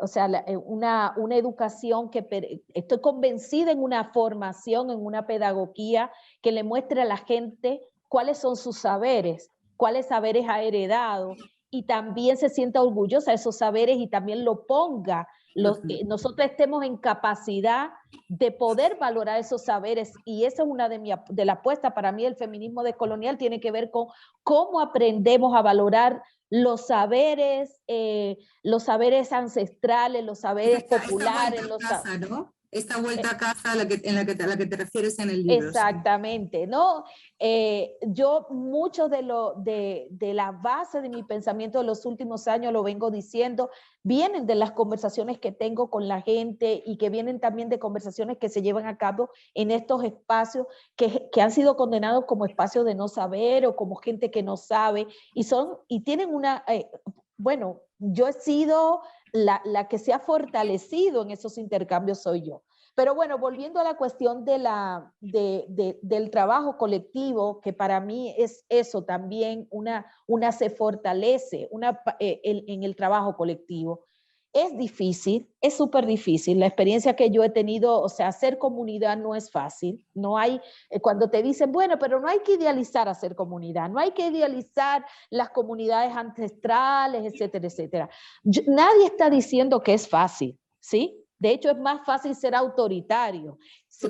o sea, una educación que estoy convencida en una formación, en una pedagogía que le muestre a la gente cuáles son sus saberes, cuáles saberes ha heredado, y también se sienta orgullosa de esos saberes y también lo ponga. Nosotros estemos en capacidad de poder valorar esos saberes, y esa es una de las apuestas para mí. El feminismo decolonial tiene que ver con cómo aprendemos a valorar los saberes ancestrales, los saberes populares. Esta vuelta a casa a la que te refieres en el libro. Exactamente, sí. ¿No? Yo mucho de la base de mi pensamiento de los últimos años, lo vengo diciendo, vienen de las conversaciones que tengo con la gente, y que vienen también de conversaciones que se llevan a cabo en estos espacios que han sido condenados como espacios de no saber o como gente que no sabe, y tienen bueno, yo he sido la que se ha fortalecido en esos intercambios, soy yo. Pero bueno, volviendo a la cuestión del trabajo colectivo, que para mí es eso también, una se fortalece en el trabajo colectivo. Es difícil, es súper difícil. La experiencia que yo he tenido, o sea, hacer comunidad no es fácil. No hay, cuando te dicen, bueno, pero no hay que idealizar hacer comunidad, no hay que idealizar las comunidades ancestrales, etcétera, etcétera. Nadie está diciendo que es fácil, ¿sí? De hecho, es más fácil ser autoritario.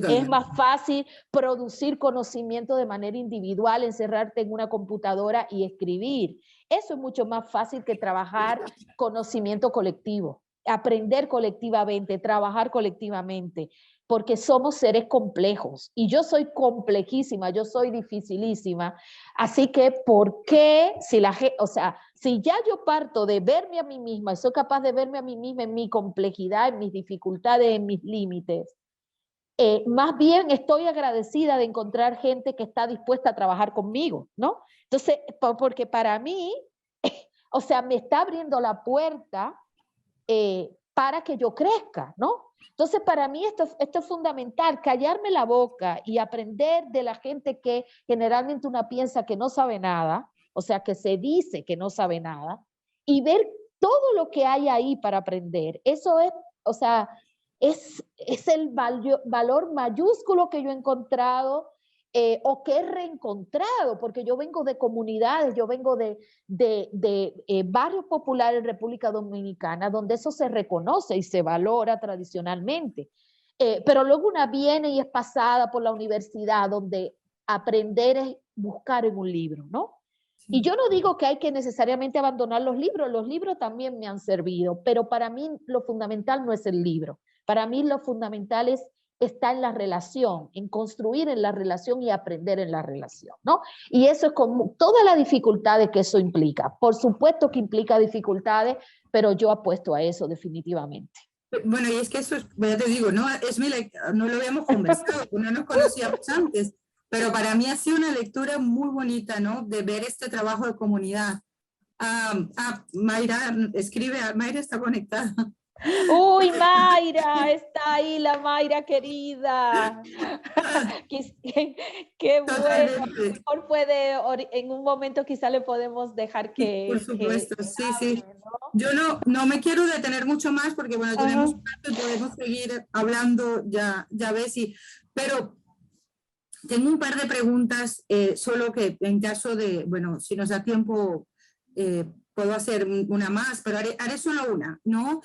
Es más fácil producir conocimiento de manera individual, encerrarte en una computadora y escribir. Eso es mucho más fácil que trabajar conocimiento colectivo, aprender colectivamente, trabajar colectivamente, porque somos seres complejos. Y yo soy complejísima, yo soy dificilísima. Así que, ¿por qué? O sea, si ya yo parto de verme a mí misma y soy capaz de verme a mí misma en mi complejidad, en mis dificultades, en mis límites, más bien estoy agradecida de encontrar gente que está dispuesta a trabajar conmigo, ¿no? Entonces, porque para mí, o sea, me está abriendo la puerta para que yo crezca, ¿no? Entonces, para mí esto es fundamental, callarme la boca y aprender de la gente que generalmente una piensa que no sabe nada, o sea, que se dice que no sabe nada, y ver todo lo que hay ahí para aprender. Eso es, o sea, es el valor mayúsculo que yo he encontrado o que he reencontrado, porque yo vengo de comunidades, yo vengo de barrios populares en República Dominicana, donde eso se reconoce y se valora tradicionalmente. Pero luego una viene y es pasada por la universidad, donde aprender es buscar en un libro, ¿no? Y yo no digo que hay que necesariamente abandonar los libros también me han servido, pero para mí lo fundamental no es el libro. Para mí lo fundamental está en la relación, en construir en la relación y aprender en la relación, ¿no? Y eso es con todas las dificultades que eso implica. Por supuesto que implica dificultades, pero yo apuesto a eso definitivamente. Bueno, y es que eso, ya te digo, no, no lo habíamos conversado, no nos conocíamos antes, pero para mí ha sido una lectura muy bonita, ¿no? De ver este trabajo de comunidad. Mayra escribe, Mayra está conectada. Uy, Mayra, está ahí la Mayra querida. Qué bueno. Mejor puede, en un momento quizá le podemos dejar que... Por supuesto, que sí, hable, sí. ¿no? Yo no me quiero detener mucho más porque, bueno, tenemos rato y podemos seguir hablando, ya ves, pero tengo un par de preguntas, solo que en caso de, bueno, si nos da tiempo, puedo hacer una más, pero haré solo una, ¿no?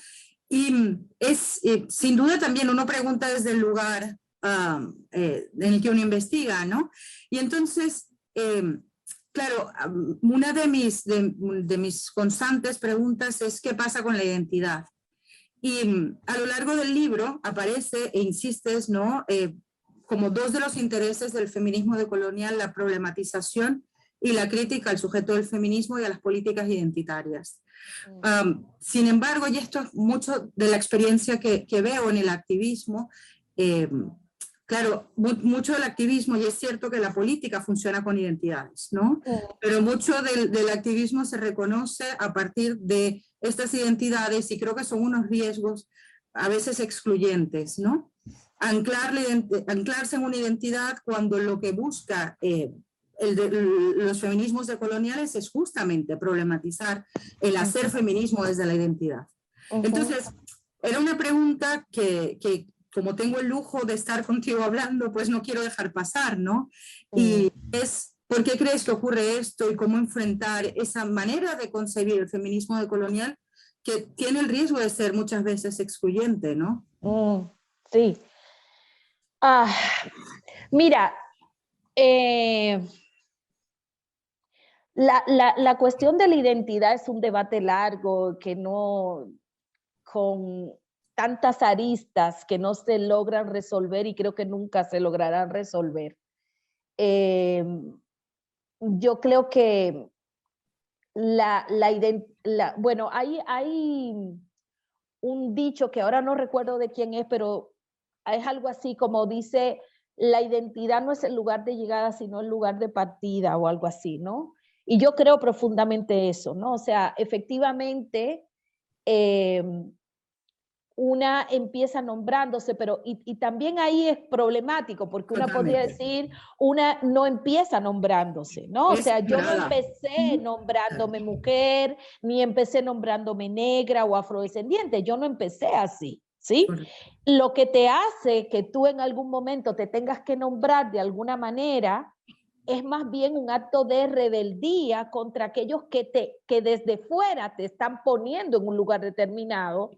Y es, sin duda también uno pregunta desde el lugar en el que uno investiga, ¿no? Y entonces, claro, una de mis constantes preguntas es ¿qué pasa con la identidad? Y a lo largo del libro aparece e insistes, ¿no? Como dos de los intereses del feminismo decolonial, la problematización y la crítica al sujeto del feminismo y a las políticas identitarias. Sin embargo, y esto es mucho de la experiencia que veo en el activismo, claro, mucho del activismo, y es cierto que la política funciona con identidades, ¿no? Pero mucho del activismo se reconoce a partir de estas identidades y creo que son unos riesgos a veces excluyentes, ¿no? Anclarse en una identidad cuando lo que busca los feminismos decoloniales es justamente problematizar el hacer feminismo desde la identidad. Entonces, era una pregunta que como tengo el lujo de estar contigo hablando, pues no quiero dejar pasar, ¿no? Y es, ¿por qué crees que ocurre esto y cómo enfrentar esa manera de concebir el feminismo decolonial que tiene el riesgo de ser muchas veces excluyente, ¿no? Sí. Mira, la cuestión de la identidad es un debate largo que no, con tantas aristas que no se logran resolver y creo que nunca se lograrán resolver. Yo creo que bueno, hay un dicho que ahora no recuerdo de quién es, pero es algo así como dice, la identidad no es el lugar de llegada, sino el lugar de partida o algo así, ¿no? Y yo creo profundamente eso, ¿no? O sea, efectivamente, una empieza nombrándose, pero y también ahí es problemático, porque una podría decir, una no empieza nombrándose, ¿no? O sea, yo no empecé nombrándome mujer, ni empecé nombrándome negra o afrodescendiente, yo no empecé así, ¿sí? Lo que te hace que tú en algún momento te tengas que nombrar de alguna manera es más bien un acto de rebeldía contra aquellos que desde fuera te están poniendo en un lugar determinado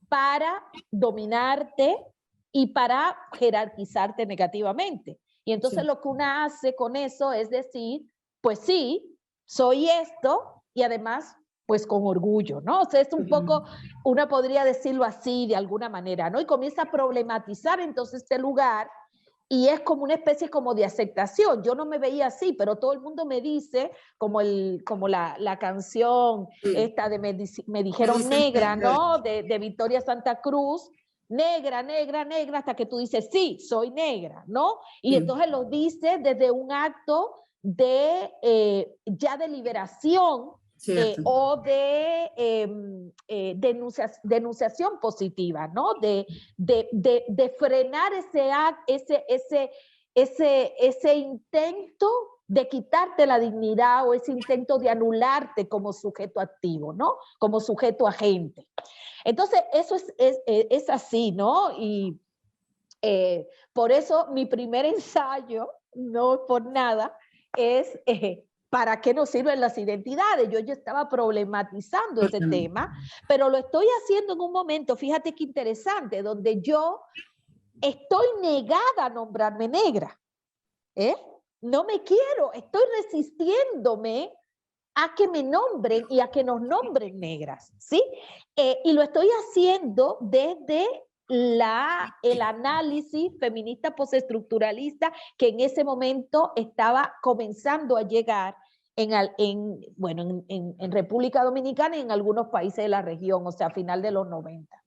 para dominarte y para jerarquizarte negativamente. Y entonces lo que una hace con eso es decir, pues sí, soy esto y además pues con orgullo, ¿no? O sea, es un poco, una podría decirlo así de alguna manera, ¿no? Y comienza a problematizar entonces este lugar. Y es como una especie como de aceptación. Yo no me veía así, pero todo el mundo me dice, como la canción esta de me dijeron negra, ¿no? De Victoria Santa Cruz, negra, negra, negra, hasta que tú dices, sí, soy negra, ¿no? Y entonces lo dices desde un acto de ya de liberación, o de denunciación positiva, ¿no? De frenar ese intento de quitarte la dignidad o ese intento de anularte como sujeto activo, ¿no? Como sujeto agente. Entonces, eso es así, ¿no? Y por eso mi primer ensayo, no por nada, es ¿para qué nos sirven las identidades? Yo estaba problematizando ese tema, pero lo estoy haciendo en un momento, fíjate qué interesante, donde yo estoy negada a nombrarme negra. No me quiero, estoy resistiéndome a que me nombren y a que nos nombren negras, ¿sí? Y lo estoy haciendo desde el análisis feminista postestructuralista que en ese momento estaba comenzando a llegar en República Dominicana y en algunos países de la región, o sea, a final de los 90.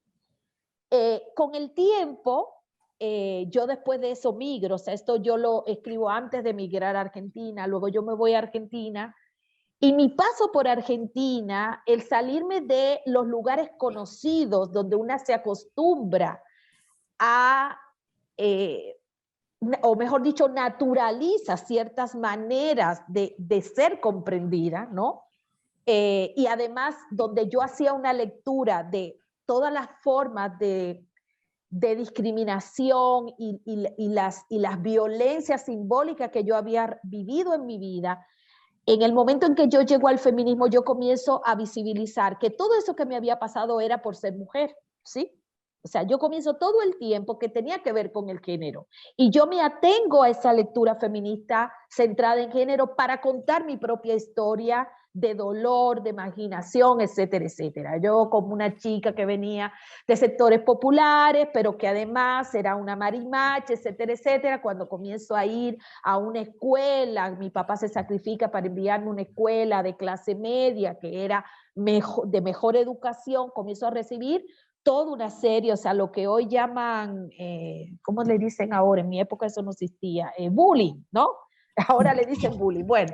Con el tiempo, yo después de eso migro, o sea, esto yo lo escribo antes de migrar a Argentina, luego yo me voy a Argentina, y mi paso por Argentina, el salirme de los lugares conocidos donde una se acostumbra a, o mejor dicho, naturaliza ciertas maneras de ser comprendida, ¿no? Y además donde yo hacía una lectura de todas las formas de discriminación y las violencias simbólicas que yo había vivido en mi vida. En el momento en que yo llego al feminismo, yo comienzo a visibilizar que todo eso que me había pasado era por ser mujer, ¿sí? O sea, yo comienzo todo el tiempo que tenía que ver con el género. Y yo me atengo a esa lectura feminista centrada en género para contar mi propia historia de dolor, de marginación, etcétera, etcétera. Yo como una chica que venía de sectores populares, pero que además era una marimacha, etcétera, etcétera, cuando comienzo a ir a una escuela, mi papá se sacrifica para enviarme a una escuela de clase media, que era de mejor educación, comienzo a recibir toda una serie, o sea, lo que hoy llaman, ¿cómo le dicen ahora? En mi época eso no existía, bullying, ¿no? Ahora le dicen bullying. Bueno,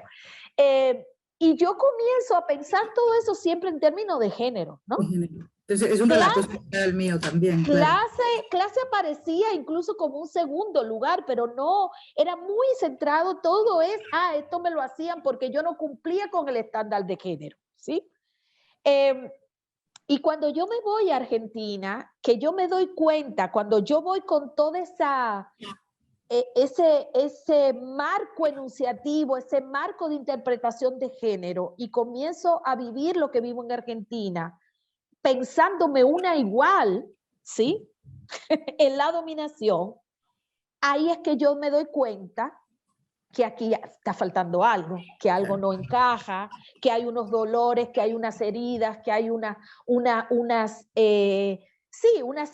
y yo comienzo a pensar todo eso siempre en términos de género, ¿no? Entonces, es un relato social mío también. Clase aparecía incluso como un segundo lugar, pero no, era muy centrado, todo es, esto me lo hacían porque yo no cumplía con el estándar de género, ¿sí? Y cuando yo me voy a Argentina, que yo me doy cuenta, cuando yo voy con toda ese marco enunciativo, ese marco de interpretación de género, y comienzo a vivir lo que vivo en Argentina, pensándome una igual, ¿sí? En la dominación, ahí es que yo me doy cuenta que aquí está faltando algo, que algo no encaja, que hay unos dolores, que hay unas heridas, que hay unas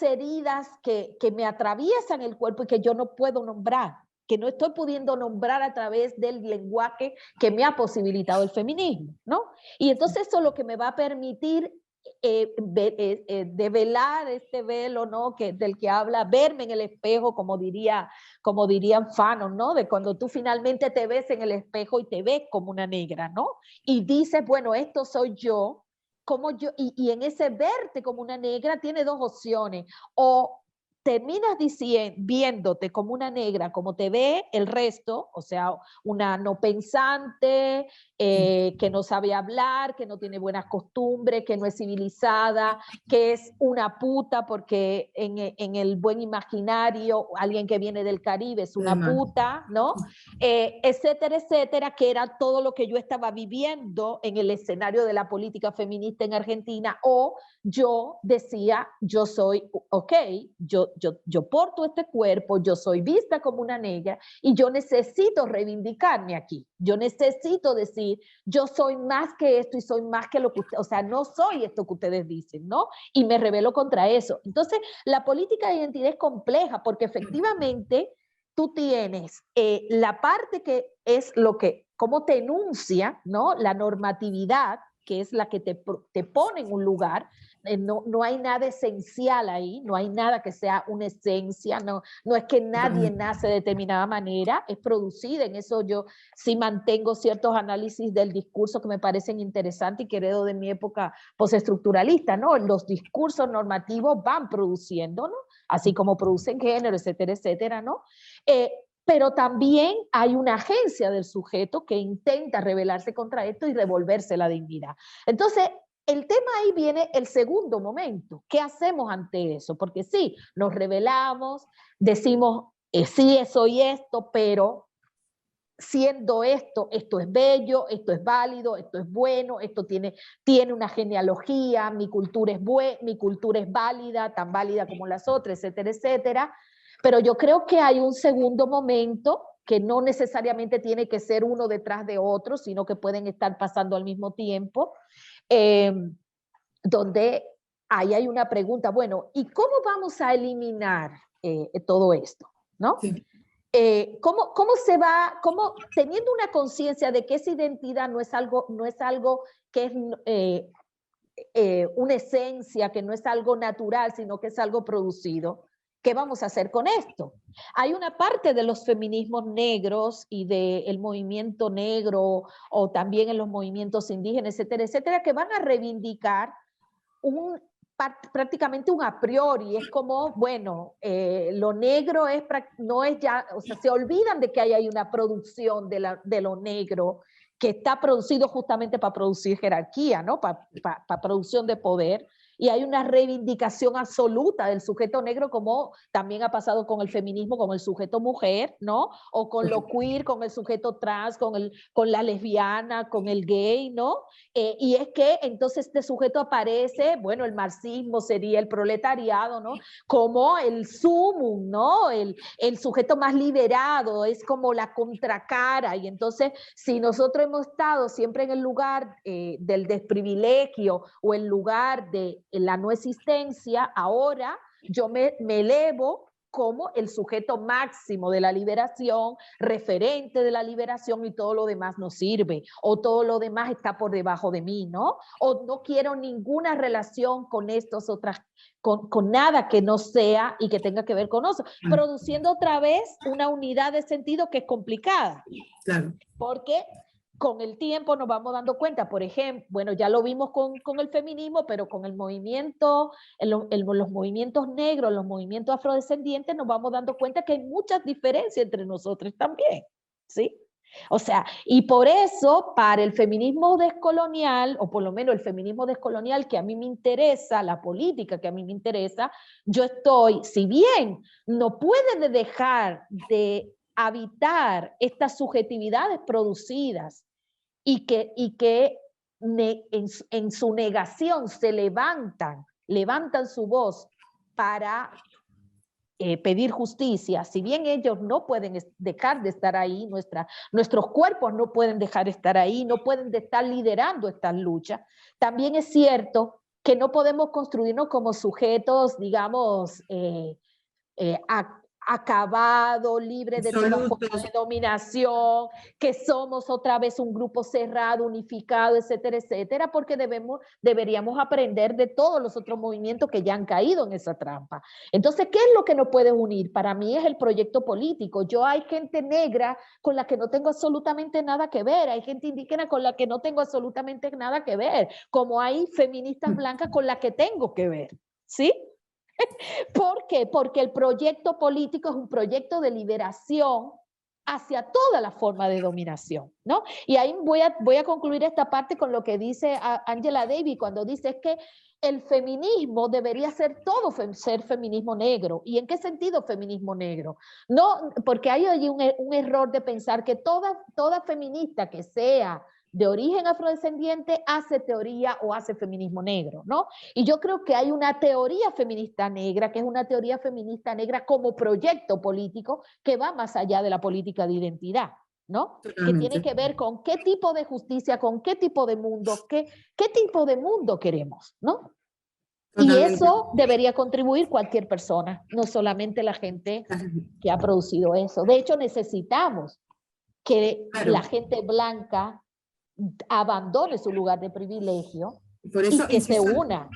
heridas que me atraviesan el cuerpo y que yo no puedo nombrar, que no estoy pudiendo nombrar a través del lenguaje que me ha posibilitado el feminismo, ¿no? Y entonces eso es lo que me va a permitir develar este velo, ¿no? Del que habla, verme en el espejo, como dirían Fanon, ¿no? De cuando tú finalmente te ves en el espejo y te ves como una negra, ¿no? Y dices, bueno, esto soy yo, y en ese verte como una negra tiene dos opciones, o terminas viéndote como una negra, como te ve el resto, o sea, una no pensante, que no sabe hablar, que no tiene buenas costumbres, que no es civilizada, que es una puta, porque en el buen imaginario, alguien que viene del Caribe es una puta, ¿no? Etcétera, etcétera, que era todo lo que yo estaba viviendo en el escenario de la política feminista en Argentina, o yo decía, yo soy, ok, yo porto este cuerpo, yo soy vista como una negra y yo necesito reivindicarme aquí. Yo necesito decir, yo soy más que esto y soy más que lo que ustedes, o sea, no soy esto que ustedes dicen, ¿no? Y me rebelo contra eso. Entonces, la política de identidad es compleja porque efectivamente tú tienes la parte que es lo que, cómo te enuncia, ¿no? La normatividad, que es la que te pone en un lugar. No hay nada esencial ahí, no hay nada que sea una esencia, no es que nadie nace de determinada manera, es producida. En eso yo sí mantengo ciertos análisis del discurso que me parecen interesantes y que heredo de mi época postestructuralista, ¿no? Los discursos normativos van produciendo, ¿no? Así como producen género, etcétera, etcétera, ¿no? Pero también hay una agencia del sujeto que intenta rebelarse contra esto y revolverse la dignidad. Entonces, el tema ahí viene el segundo momento. ¿Qué hacemos ante eso? Porque sí, nos rebelamos, decimos, sí, soy esto, pero siendo esto es bello, esto es válido, esto es bueno, esto tiene una genealogía, mi cultura es válida, tan válida como las otras, etcétera, etcétera. Pero yo creo que hay un segundo momento que no necesariamente tiene que ser uno detrás de otro, sino que pueden estar pasando al mismo tiempo, donde ahí hay una pregunta, bueno, ¿y cómo vamos a eliminar todo esto? ¿No? Sí. ¿Cómo se va, teniendo una conciencia de que esa identidad no es algo que es una esencia, que no es algo natural, sino que es algo producido? ¿Qué vamos a hacer con esto? Hay una parte de los feminismos negros y del movimiento negro, o también en los movimientos indígenas, etcétera, etcétera, que van a reivindicar prácticamente un a priori. Es como, bueno, lo negro no es ya, o sea, se olvidan de que hay una producción de lo negro que está producido justamente para producir jerarquía, ¿no? Para producción de poder. Y hay una reivindicación absoluta del sujeto negro, como también ha pasado con el feminismo, con el sujeto mujer, ¿no? O con lo queer, con el sujeto trans, con la lesbiana, con el gay, ¿no? Y es que entonces este sujeto aparece, bueno, el marxismo sería el proletariado, ¿no? Como el sumum, ¿no? El sujeto más liberado, es como la contracara. Y entonces, si nosotros hemos estado siempre en el lugar del desprivilegio o el lugar de la no existencia, ahora yo me elevo como el sujeto máximo de la liberación, referente de la liberación, y todo lo demás no sirve, o todo lo demás está por debajo de mí, ¿no? O no quiero ninguna relación con estos otras, con nada que no sea y que tenga que ver con eso, produciendo otra vez una unidad de sentido que es complicada. Claro. Porque con el tiempo nos vamos dando cuenta, por ejemplo, bueno, ya lo vimos con el feminismo, pero con el movimiento, los movimientos negros, los movimientos afrodescendientes, nos vamos dando cuenta que hay muchas diferencias entre nosotros también, ¿sí? O sea, y por eso, para el feminismo descolonial, o por lo menos el feminismo descolonial que a mí me interesa, la política que a mí me interesa, yo estoy, si bien no puede dejar de habitar estas subjetividades producidas y que en su negación se levantan su voz para pedir justicia, si bien ellos no pueden dejar de estar ahí, nuestros cuerpos no pueden dejar de estar ahí, no pueden estar liderando estas luchas, también es cierto que no podemos construirnos como sujetos, digamos, acabado, libre de toda forma de dominación, que somos otra vez un grupo cerrado, unificado, etcétera, etcétera, porque deberíamos aprender de todos los otros movimientos que ya han caído en esa trampa. Entonces, ¿qué es lo que nos puede unir? Para mí es el proyecto político. Yo hay gente negra con la que no tengo absolutamente nada que ver, hay gente indígena con la que no tengo absolutamente nada que ver, como hay feministas blancas con las que tengo que ver, ¿sí? ¿Por qué? Porque el proyecto político es un proyecto de liberación hacia toda la forma de dominación, ¿no? Y ahí voy a concluir esta parte con lo que dice Angela Davis cuando dice que el feminismo debería ser todo ser feminismo negro. ¿Y en qué sentido feminismo negro? No, porque hay allí un error de pensar que toda feminista que sea de origen afrodescendiente hace teoría o hace feminismo negro, ¿no? Y yo creo que hay una teoría feminista negra, que es una teoría feminista negra como proyecto político que va más allá de la política de identidad, ¿no? Que tiene que ver con qué tipo de justicia, con qué tipo de mundo, qué tipo de mundo queremos, ¿no? Y eso debería contribuir cualquier persona, no solamente la gente que ha producido eso. De hecho, necesitamos que la gente blanca abandone su lugar de privilegio por eso, y que se una.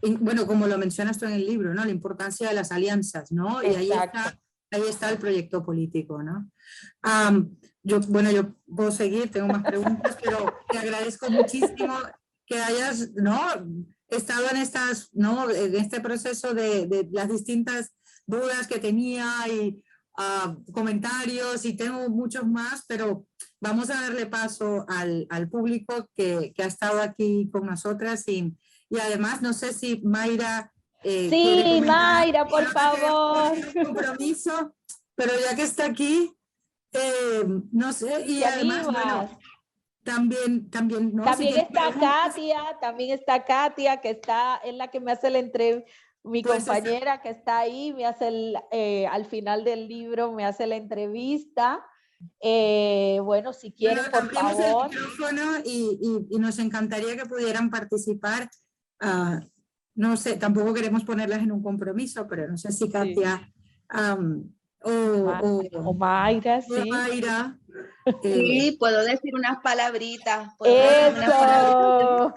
Bueno, como lo mencionas tú en el libro, ¿no? La importancia de las alianzas, ¿no? Exacto. Y ahí está el proyecto político, ¿no? Yo puedo seguir, tengo más preguntas, pero te agradezco muchísimo que hayas, ¿no? Estado en en este proceso de las distintas dudas que tenía y comentarios, y tengo muchos más, pero vamos a darle paso al público que ha estado aquí con nosotras y además no sé si Mayra sí, Mayra, por favor. Compromiso, pero ya que está aquí, no sé, y además, bueno, también, ¿no? También está Katia, que es la que me hace la entrevista, mi compañera que está ahí, me hace al final del libro, me hace la entrevista. Bueno, si quieren, por favor. El micrófono y nos encantaría que pudieran participar. No sé, tampoco queremos ponerlas en un compromiso, pero no sé si Katia o Mayra, sí. Mayra. Sí, puedo decir unas palabritas. ¡Eso!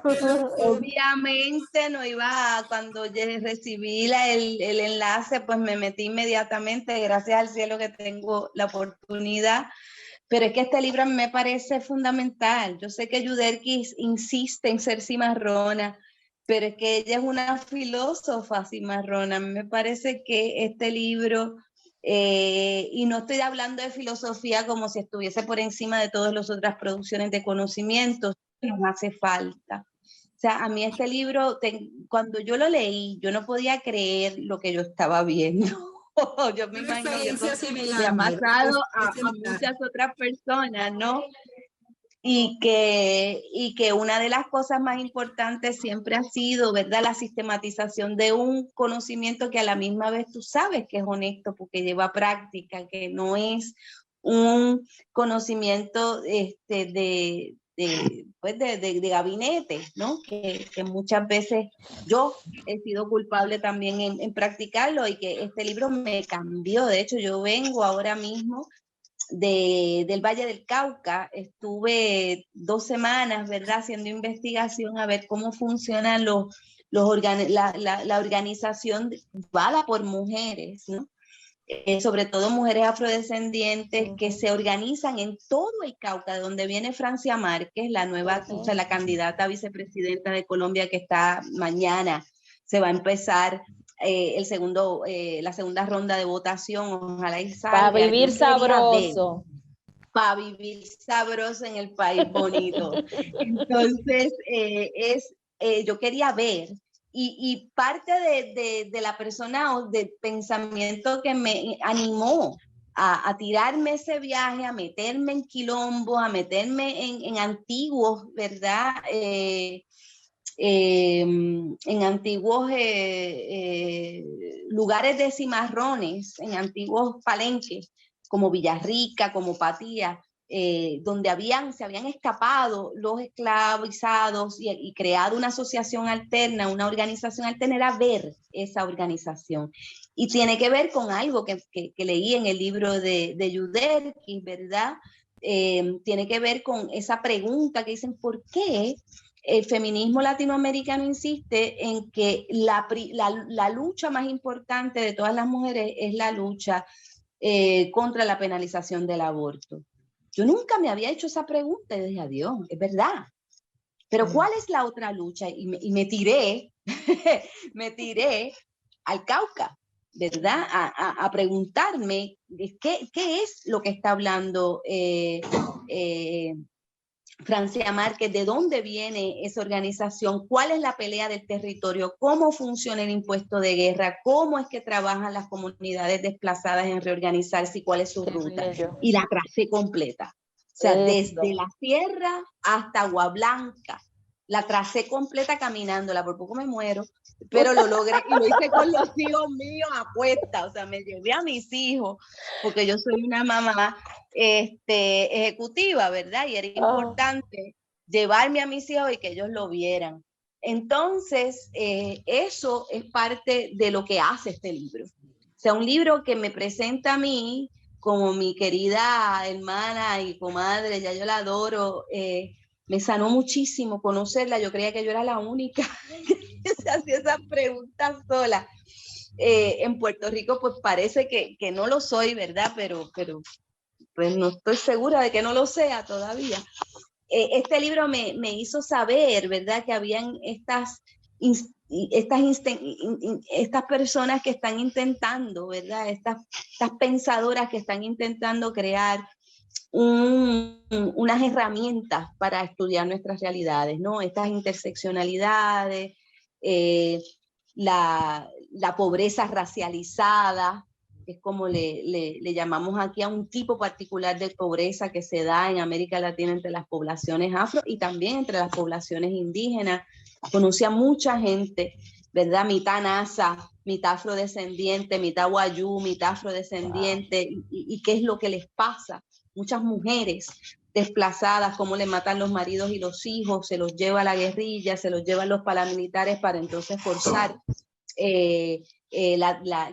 Obviamente no iba, cuando recibí el enlace, pues me metí inmediatamente, gracias al cielo que tengo la oportunidad. Pero es que este libro me parece fundamental. Yo sé que Yudelkis insiste en ser cimarrona, pero es que ella es una filósofa cimarrona. Me parece que este libro, y no estoy hablando de filosofía como si estuviese por encima de todas las otras producciones de conocimientos, nos hace falta. O sea, a mí este libro, cuando yo lo leí, yo no podía creer lo que yo estaba viendo. Yo me imagino que eso le ha pasado a muchas otras personas, ¿no? Y que una de las cosas más importantes siempre ha sido, ¿verdad?, la sistematización de un conocimiento que a la misma vez tú sabes que es honesto porque lleva práctica, que no es un conocimiento de gabinete, ¿no? Que muchas veces yo he sido culpable también en practicarlo, y que este libro me cambió. De hecho, yo vengo ahora mismo del Valle del Cauca, estuve 2 semanas, ¿verdad?, haciendo investigación a ver cómo funcionan la organización llevada por mujeres, ¿no? Sobre todo mujeres afrodescendientes que se organizan en todo el Cauca, de donde viene Francia Márquez, la nueva, o sea, la candidata a vicepresidenta de Colombia, que está mañana, se va a empezar la segunda ronda de votación, ojalá y salga. Para vivir sabroso. Para vivir sabroso en el país bonito. Entonces, yo quería ver, y parte de la persona o del pensamiento que me animó a tirarme ese viaje, a meterme en quilombo, a meterme en antiguos, ¿verdad?, en antiguos lugares de cimarrones, en antiguos palenques, como Villarrica, como Patía, donde se habían escapado los esclavizados y creado una asociación alterna, una organización alterna, era ver esa organización. Y tiene que ver con algo que leí en el libro de Yuderkis, ¿verdad? Tiene que ver con esa pregunta que dicen, ¿por qué el feminismo latinoamericano insiste en que la lucha más importante de todas las mujeres es la lucha contra la penalización del aborto? Yo nunca me había hecho esa pregunta y dije, adiós, es verdad. Pero ¿cuál es la otra lucha? Y me tiré, me tiré al Cauca, ¿verdad? A preguntarme qué es lo que está hablando Francia Márquez, de dónde viene esa organización, cuál es la pelea del territorio, cómo funciona el impuesto de guerra, cómo es que trabajan las comunidades desplazadas en reorganizarse y cuál es su ruta. Y la tracé completa. O sea, desde la sierra hasta Agua Blanca. La tracé completa caminándola, por poco me muero, pero lo logré y lo hice con los hijos míos a cuesta. O sea, me llevé a mis hijos, porque yo soy una mamá ejecutiva, ¿verdad? Y era importante llevarme a mis hijos y que ellos lo vieran. Entonces, eso es parte de lo que hace este libro. O sea, un libro que me presenta a mí como mi querida hermana y comadre, ya yo la adoro, me sanó muchísimo conocerla. Yo creía que yo era la única que se hacía esas preguntas sola. En Puerto Rico, pues parece que no lo soy, ¿verdad? Pero pues no estoy segura de que no lo sea todavía. Este libro me hizo saber, ¿verdad? Que habían estas personas que están intentando, ¿verdad? Estas pensadoras que están intentando crear unas herramientas para estudiar nuestras realidades, ¿no? Estas interseccionalidades, la pobreza racializada, que es como le llamamos aquí a un tipo particular de pobreza que se da en América Latina entre las poblaciones afro y también entre las poblaciones indígenas. Conocí a mucha gente, ¿verdad? Mitad nasa, mitad afrodescendiente, mitad wayú, mitad afrodescendiente, y qué es lo que les pasa. Muchas mujeres desplazadas, cómo le matan los maridos y los hijos, se los lleva a la guerrilla, se los llevan los paramilitares para entonces forzar que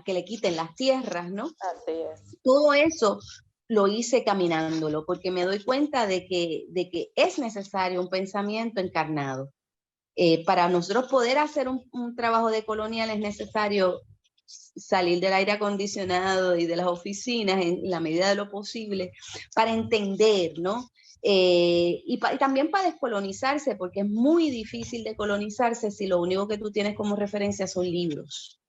le quiten las tierras, ¿no? Así es. Todo eso lo hice caminándolo, porque me doy cuenta de que es necesario un pensamiento encarnado. Para nosotros poder hacer un trabajo decolonial es necesario salir del aire acondicionado y de las oficinas en la medida de lo posible para entender, ¿no? Y también para descolonizarse, porque es muy difícil decolonizarse si lo único que tú tienes como referencia son libros.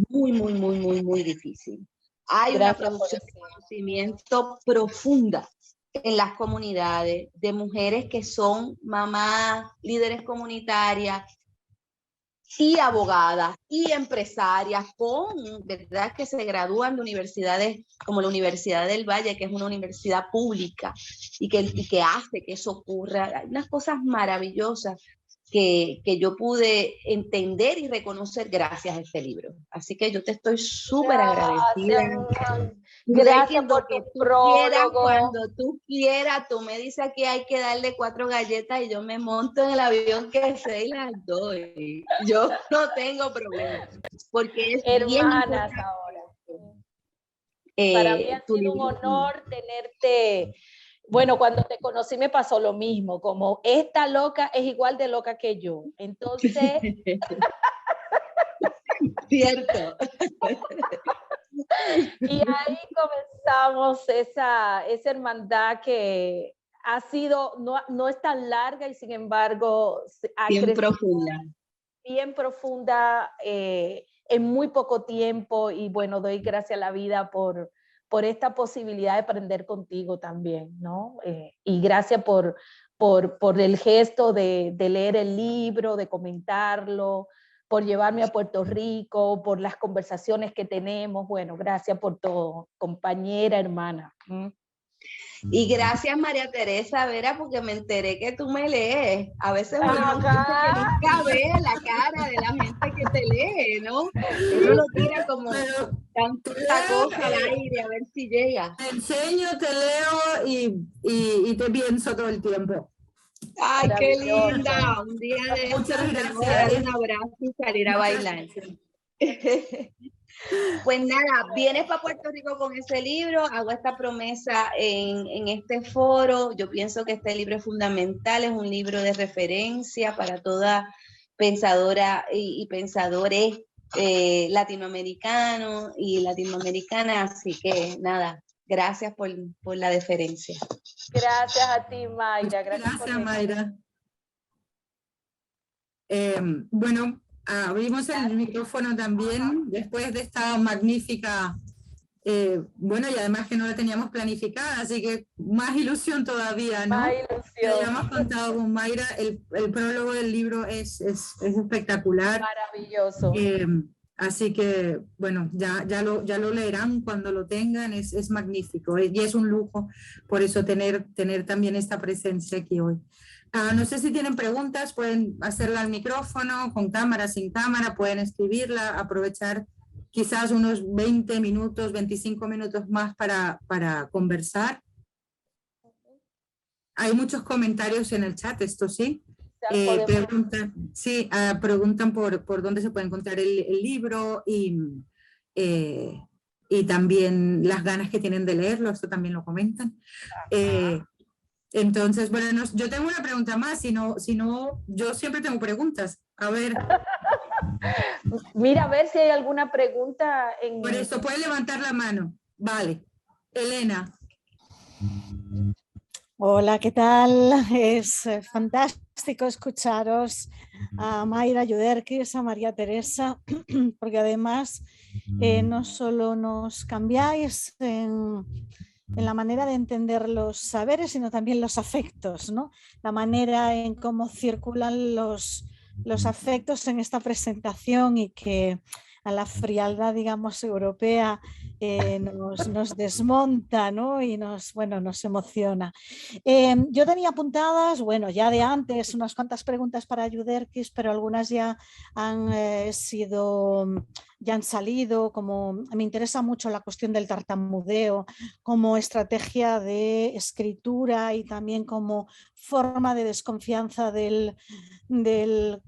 Muy, muy, muy, muy, muy difícil. Hay una producción de conocimiento profunda en las comunidades de mujeres que son mamás, líderes comunitarias y abogadas y empresarias ¿verdad? Que se gradúan de universidades como la Universidad del Valle, que es una universidad pública y que hace que eso ocurra. Hay unas cosas maravillosas que yo pude entender y reconocer gracias a este libro. Así que yo te estoy súper agradecida. Gracias por que tu tú prólogo. quieras, cuando tú quieras, tú me dices que hay que darle 4 galletas y yo me monto en el avión que sea y las doy. Yo no tengo problema, porque es hermanas bien ahora. Para mí ha sido un honor tenerte. Bueno, cuando te conocí me pasó lo mismo, como esta loca es igual de loca que yo. Entonces... Cierto. Y ahí comenzamos esa hermandad que ha sido, no es tan larga y sin embargo ha bien crecido profunda. Bien profunda en muy poco tiempo, y bueno, doy gracias a la vida por esta posibilidad de aprender contigo también, ¿no? Y gracias por el gesto de leer el libro, de comentarlo, por llevarme a Puerto Rico, por las conversaciones que tenemos. Bueno, gracias por todo, compañera, hermana. Y gracias, María Teresa Vera, porque me enteré que tú me lees. A veces uno dice que nunca ve la cara de la gente que te lee, ¿no? Uno lo tira como tanta cosa al aire, a ver si llega. Te enseño, te leo y te pienso todo el tiempo. ¡Ay, qué linda! Un día de Muchas estos gracias. te voy a dar un abrazo y salir a bailar. Pues nada, vienes para Puerto Rico con ese libro, hago esta promesa en este foro. Yo pienso que este libro es fundamental, es un libro de referencia para toda pensadora y pensadores latinoamericanos y latinoamericanas, así que nada, gracias por la deferencia. Gracias a ti, Mayra. Muchas gracias, Mayra. Bueno, abrimos el micrófono también después de esta magnífica, bueno, y además que no la teníamos planificada, así que más ilusión todavía, ¿no? Más Que ilusión. hayamos contado con Mayra, el prólogo del libro es espectacular. Maravilloso. Así que, bueno, ya lo leerán cuando lo tengan, es magnífico y es un lujo, por eso tener también esta presencia aquí hoy. No sé si tienen preguntas, pueden hacerla al micrófono, con cámara, sin cámara, pueden escribirla, aprovechar quizás unos 20 minutos, 25 minutos más para conversar. Hay muchos comentarios en el chat, esto sí. Preguntan por dónde se puede encontrar el libro y también las ganas que tienen de leerlo, esto también lo comentan. Entonces, bueno, yo tengo una pregunta más, si no, yo siempre tengo preguntas. A ver. Mira, a ver si hay alguna pregunta. Por eso, puede levantar la mano. Vale. Elena. Hola, ¿qué tal? Es fantástico escucharos a Mayra Yuderquis, a María Teresa, porque además no solo nos cambiáis en la manera de entender los saberes, sino también los afectos, ¿no? La manera en cómo circulan los afectos en esta presentación y que a la frialdad, digamos, europea nos desmonta, ¿no? Y nos emociona. Yo tenía apuntadas, bueno, ya de antes, unas cuantas preguntas para Yuderquis, pero algunas ya han salido, como me interesa mucho la cuestión del tartamudeo como estrategia de escritura y también como forma de desconfianza del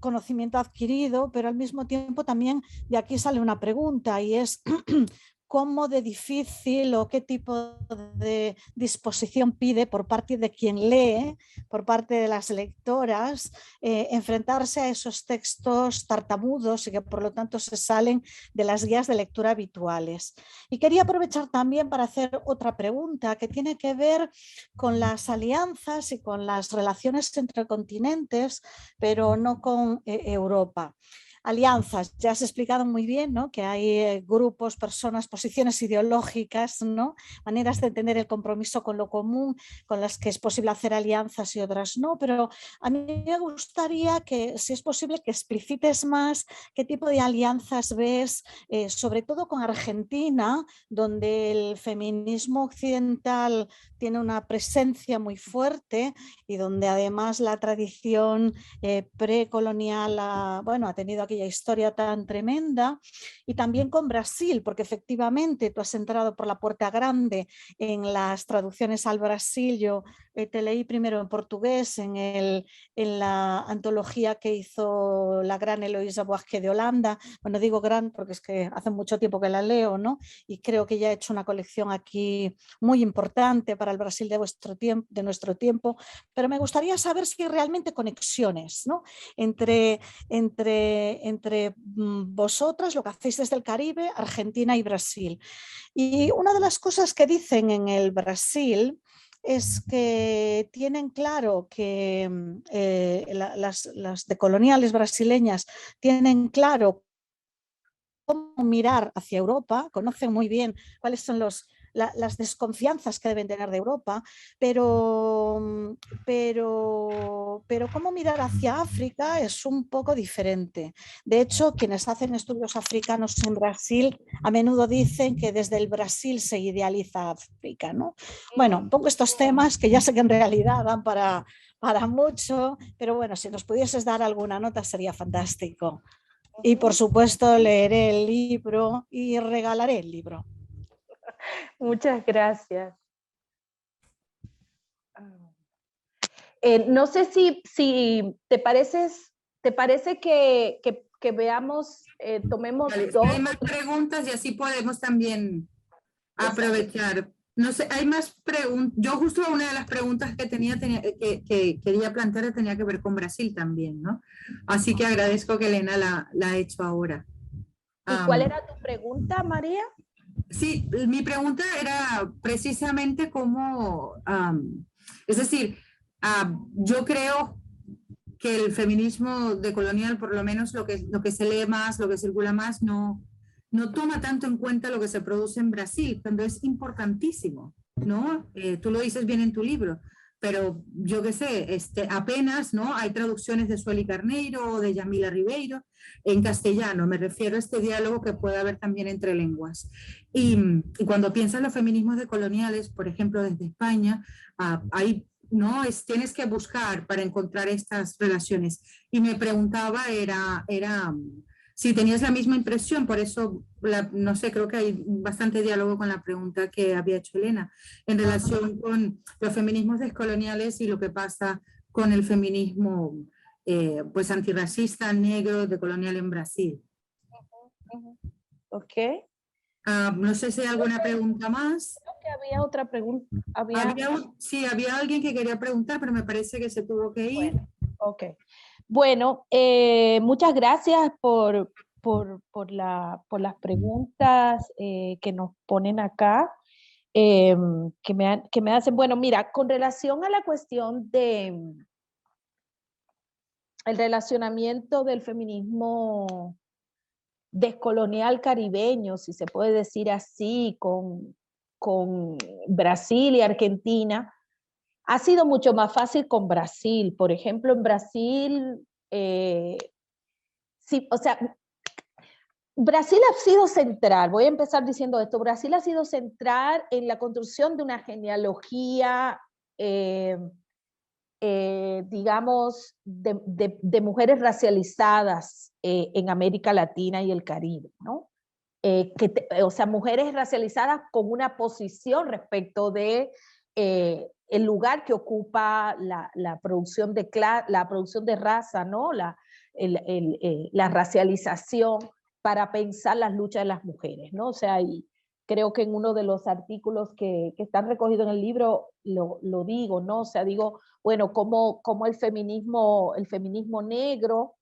conocimiento adquirido, pero al mismo tiempo también de aquí sale una pregunta y es cómo de difícil o qué tipo de disposición pide por parte de quien lee, por parte de las lectoras, enfrentarse a esos textos tartamudos y que por lo tanto se salen de las guías de lectura habituales. Y quería aprovechar también para hacer otra pregunta que tiene que ver con las alianzas y con las relaciones entre continentes, pero no con Europa. Alianzas, ya has explicado muy bien, ¿no? Que hay grupos, personas, posiciones ideológicas, ¿no? Maneras de entender el compromiso con lo común, con las que es posible hacer alianzas y otras no, pero a mí me gustaría que, si es posible, que explicites más qué tipo de alianzas ves, sobre todo con Argentina, donde el feminismo occidental tiene una presencia muy fuerte y donde además la tradición precolonial ha tenido aquella historia tan tremenda, y también con Brasil, porque efectivamente tú has entrado por la puerta grande en las traducciones al Brasil. Yo te leí primero en portugués en la antología que hizo la gran Eloísa Boasque de Holanda. Bueno, digo gran porque es que hace mucho tiempo que la leo, ¿no? Y creo que ya he hecho una colección aquí muy importante para el Brasil de nuestro tiempo, pero me gustaría saber si hay realmente conexiones, ¿no? entre vosotras, lo que hacéis desde el Caribe, Argentina y Brasil. Y una de las cosas que dicen en el Brasil es que tienen claro que las decoloniales brasileñas tienen claro cómo mirar hacia Europa, conocen muy bien cuáles son las desconfianzas que deben tener de Europa, pero cómo mirar hacia África es un poco diferente. De hecho, quienes hacen estudios africanos en Brasil a menudo dicen que desde el Brasil se idealiza África, ¿no? Bueno, un poco estos temas que ya sé que en realidad dan para mucho, pero bueno, si nos pudieses dar alguna nota sería fantástico. Y por supuesto leeré el libro y regalaré el libro. Muchas gracias. No sé si te parece que que veamos, tomemos Vale, dos. hay más preguntas y así podemos también aprovechar. No sé, hay más preguntas. Yo justo una de las preguntas que que quería plantear tenía que ver con Brasil también, ¿no? Así que agradezco que Elena la ha hecho ahora. ¿Y cuál era tu pregunta, María? Sí, mi pregunta era precisamente cómo, es decir, yo creo que el feminismo decolonial, por lo menos lo que se lee más, lo que circula más, no toma tanto en cuenta lo que se produce en Brasil, cuando es importantísimo, ¿no? Tú lo dices bien en tu libro, pero yo qué sé, apenas, ¿no? Hay traducciones de Sueli Carneiro o de Yamila Ribeiro en castellano, me refiero a este diálogo que puede haber también entre lenguas. Y cuando piensas en los feminismos decoloniales, por ejemplo, desde España, hay ¿no? Tienes que buscar para encontrar estas relaciones. Y me preguntaba, era si tenías la misma impresión, por eso, no sé, creo que hay bastante diálogo con la pregunta que había hecho Elena, en relación con los feminismos descoloniales y lo que pasa con el feminismo pues antirracista, negro, decolonial en Brasil. Ok. No sé si hay alguna pregunta más. Creo que había otra pregunta. Sí, había alguien que quería preguntar, pero me parece que se tuvo que ir. Bueno, ok. Bueno, muchas gracias por las preguntas que nos ponen acá, que me hacen. Bueno, mira, con relación a la cuestión de el relacionamiento del feminismo descolonial caribeño, si se puede decir así, con Brasil y Argentina, ha sido mucho más fácil con Brasil. Por ejemplo, en Brasil, sí, o sea, Brasil ha sido central, voy a empezar diciendo esto, Brasil ha sido central en la construcción de una genealogía, digamos, de mujeres racializadas en América Latina y el Caribe, ¿no? O sea, mujeres racializadas con una posición respecto de el lugar que ocupa la producción de raza, ¿no? La racialización para pensar las luchas de las mujeres, ¿no? O sea, y creo que en uno de los artículos que están recogidos en el libro lo digo, ¿no? O sea, digo, bueno, cómo el feminismo negro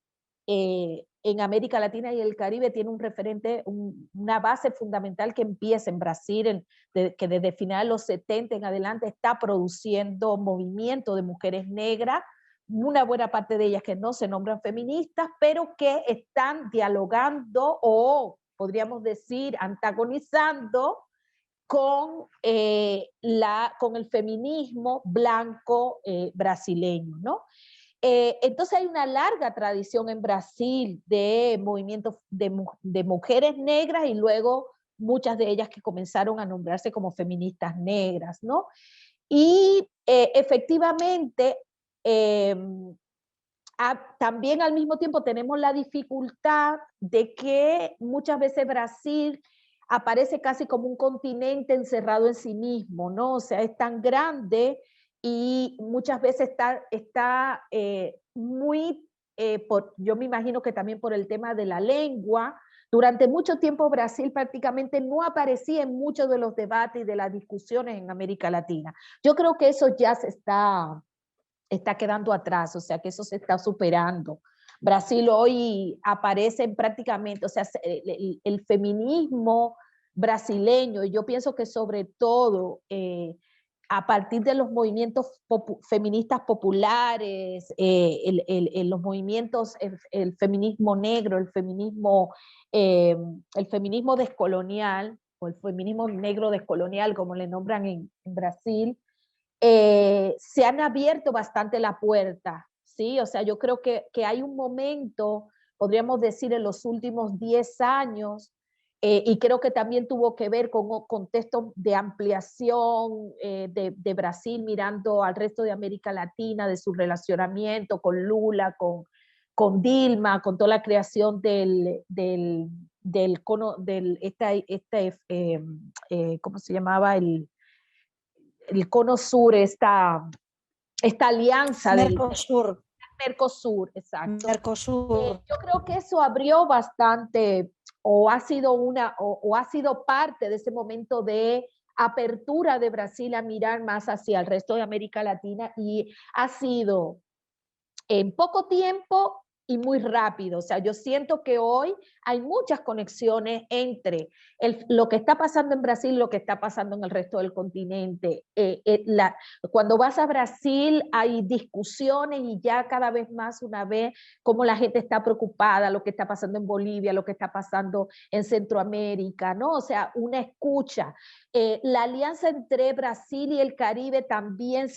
en América Latina y el Caribe tiene un referente, una base fundamental que empieza en Brasil, que desde finales de los 70 en adelante está produciendo movimiento de mujeres negras, una buena parte de ellas que no se nombran feministas, pero que están dialogando o podríamos decir antagonizando con el feminismo blanco brasileño, ¿no? Entonces hay una larga tradición en Brasil de movimientos de mujeres negras y luego muchas de ellas que comenzaron a nombrarse como feministas negras, ¿no? Y efectivamente, también al mismo tiempo tenemos la dificultad de que muchas veces Brasil aparece casi como un continente encerrado en sí mismo, ¿no? O sea, es tan grande y muchas veces está muy, yo me imagino que también por el tema de la lengua, durante mucho tiempo Brasil prácticamente no aparecía en muchos de los debates y de las discusiones en América Latina. Yo creo que eso ya se está quedando atrás, o sea que eso se está superando. Brasil hoy aparece prácticamente, o sea, el feminismo brasileño, y yo pienso que sobre todo a partir de los movimientos feministas populares, los movimientos, el feminismo negro, el feminismo descolonial, o el feminismo negro descolonial, como le nombran en Brasil, se han abierto bastante la puerta, ¿sí? O sea, yo creo que hay un momento, podríamos decir, en los últimos 10 años, y creo que también tuvo que ver con un contexto de ampliación de Brasil mirando al resto de América Latina, de su relacionamiento con Lula, con Dilma, con toda la creación ¿cómo se llamaba? El Cono Sur, esta alianza Mercosur. Mercosur, exacto. Mercosur. Yo creo que eso abrió bastante, o ha sido parte de ese momento de apertura de Brasil a mirar más hacia el resto de América Latina, y ha sido en poco tiempo y muy rápido. O sea, yo siento que hoy hay muchas conexiones entre lo que está pasando en Brasil y lo que está pasando en el resto del continente. Cuando vas a Brasil hay discusiones, y ya cada vez más una vez cómo la gente está preocupada, lo que está pasando en Bolivia, lo que está pasando en Centroamérica, ¿no? O sea, una escucha. La alianza entre Brasil y el Caribe también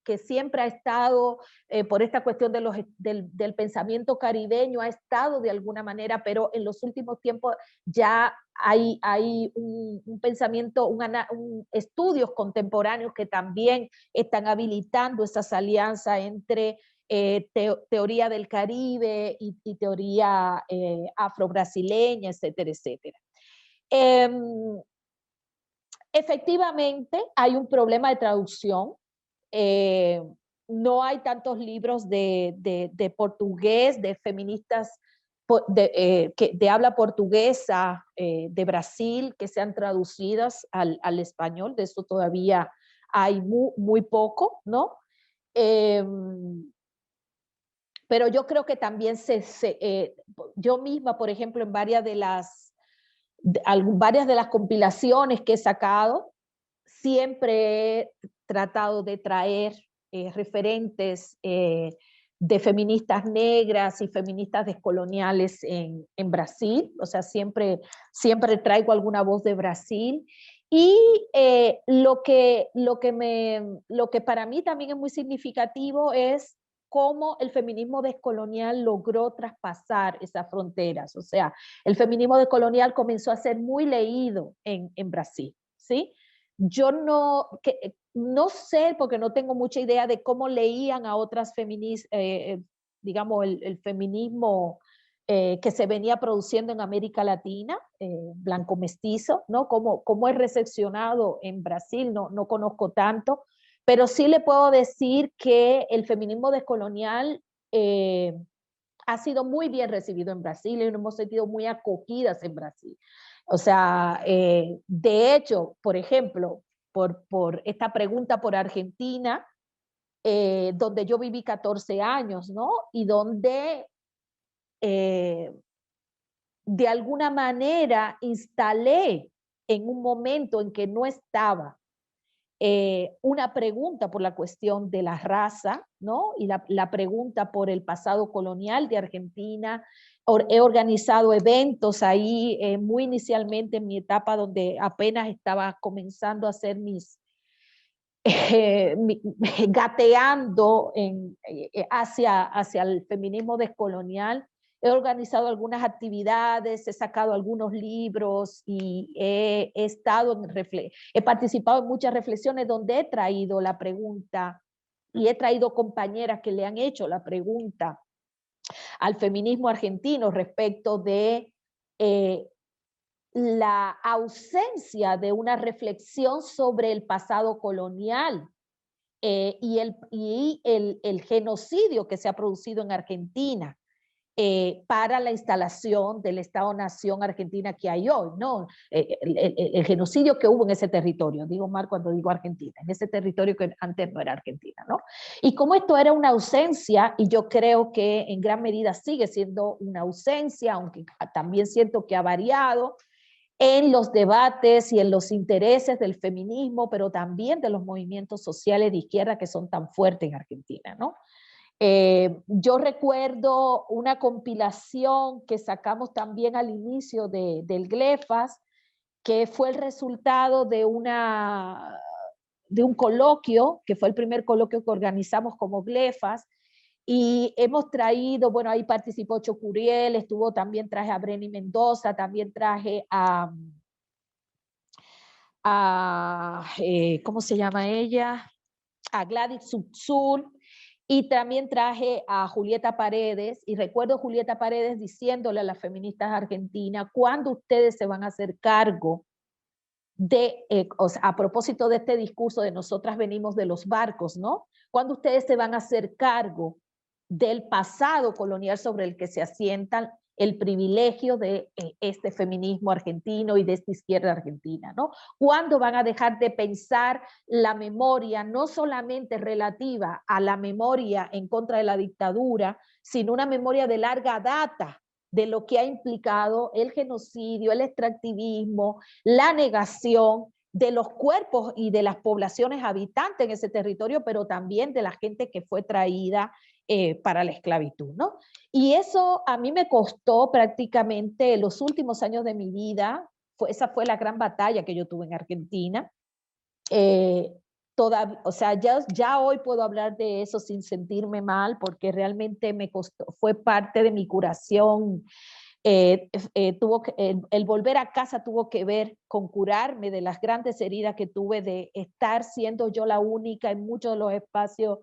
que siempre ha estado, por esta cuestión del pensamiento caribeño, ha estado de alguna manera, pero en los últimos tiempos ya hay un pensamiento, estudios contemporáneos que también están habilitando esas alianzas entre teoría del Caribe y teoría afro-brasileña, etcétera, etcétera. Efectivamente, hay un problema de traducción. No hay tantos libros de portugués, de feministas de habla portuguesa de Brasil que sean traducidas al español. De eso todavía hay muy poco, ¿no? Pero yo creo que también yo misma, por ejemplo, en varias de las compilaciones que he sacado, siempre he tratado de traer referentes de feministas negras y feministas descoloniales en Brasil. O sea, siempre traigo alguna voz de Brasil. Y lo que para mí también es muy significativo es cómo el feminismo descolonial logró traspasar esas fronteras. O sea, el feminismo descolonial comenzó a ser muy leído en Brasil, ¿sí? Yo no sé, porque no tengo mucha idea de cómo leían a otras feministas, digamos, el feminismo que se venía produciendo en América Latina, blanco mestizo, ¿no? Cómo es recepcionado en Brasil, no conozco tanto, pero sí le puedo decir que el feminismo descolonial ha sido muy bien recibido en Brasil y nos hemos sentido muy acogidas en Brasil. O sea, de hecho, por ejemplo, por esta pregunta por Argentina, donde yo viví 14 años, ¿no? Y donde de alguna manera instalé en un momento en que no estaba una pregunta por la cuestión de la raza, ¿no? Y la pregunta por el pasado colonial de Argentina. He organizado eventos ahí muy inicialmente en mi etapa donde apenas estaba comenzando a hacer gateando hacia el feminismo descolonial. He organizado algunas actividades, he sacado algunos libros y he participado en muchas reflexiones donde he traído la pregunta y he traído compañeras que le han hecho la pregunta al feminismo argentino respecto de la ausencia de una reflexión sobre el pasado colonial y el genocidio que se ha producido en Argentina. Para la instalación del Estado-Nación Argentina que hay hoy, ¿no? El genocidio que hubo en ese territorio, digo mal cuando digo Argentina, en ese territorio que antes no era Argentina, ¿no? Y como esto era una ausencia, y yo creo que en gran medida sigue siendo una ausencia, aunque también siento que ha variado en los debates y en los intereses del feminismo, pero también de los movimientos sociales de izquierda que son tan fuertes en Argentina, ¿no? Yo recuerdo una compilación que sacamos también al inicio del GLEFAS, que fue el resultado de un coloquio, que fue el primer coloquio que organizamos como GLEFAS, y hemos traído, bueno, ahí participó Chocuriel, también traje a Breni Mendoza, también traje ¿cómo se llama ella? A Gladys Subzur, y también traje a Julieta Paredes, y recuerdo a Julieta Paredes diciéndole a las feministas argentinas, ¿cuándo ustedes se van a hacer cargo o sea, a propósito de este discurso de nosotras venimos de los barcos, ¿no? ¿Cuándo ustedes se van a hacer cargo del pasado colonial sobre el que se asientan el privilegio de este feminismo argentino y de esta izquierda argentina, ¿no? ¿Cuándo van a dejar de pensar la memoria no solamente relativa a la memoria en contra de la dictadura, sino una memoria de larga data de lo que ha implicado el genocidio, el extractivismo, la negación de los cuerpos y de las poblaciones habitantes en ese territorio, pero también de la gente que fue traída para la esclavitud, ¿no? Y eso a mí me costó prácticamente los últimos años de mi vida. Esa fue la gran batalla que yo tuve en Argentina. O sea, ya hoy puedo hablar de eso sin sentirme mal, porque realmente me costó, fue parte de mi curación. El volver a casa tuvo que ver con curarme de las grandes heridas que tuve de estar siendo yo la única en muchos de los espacios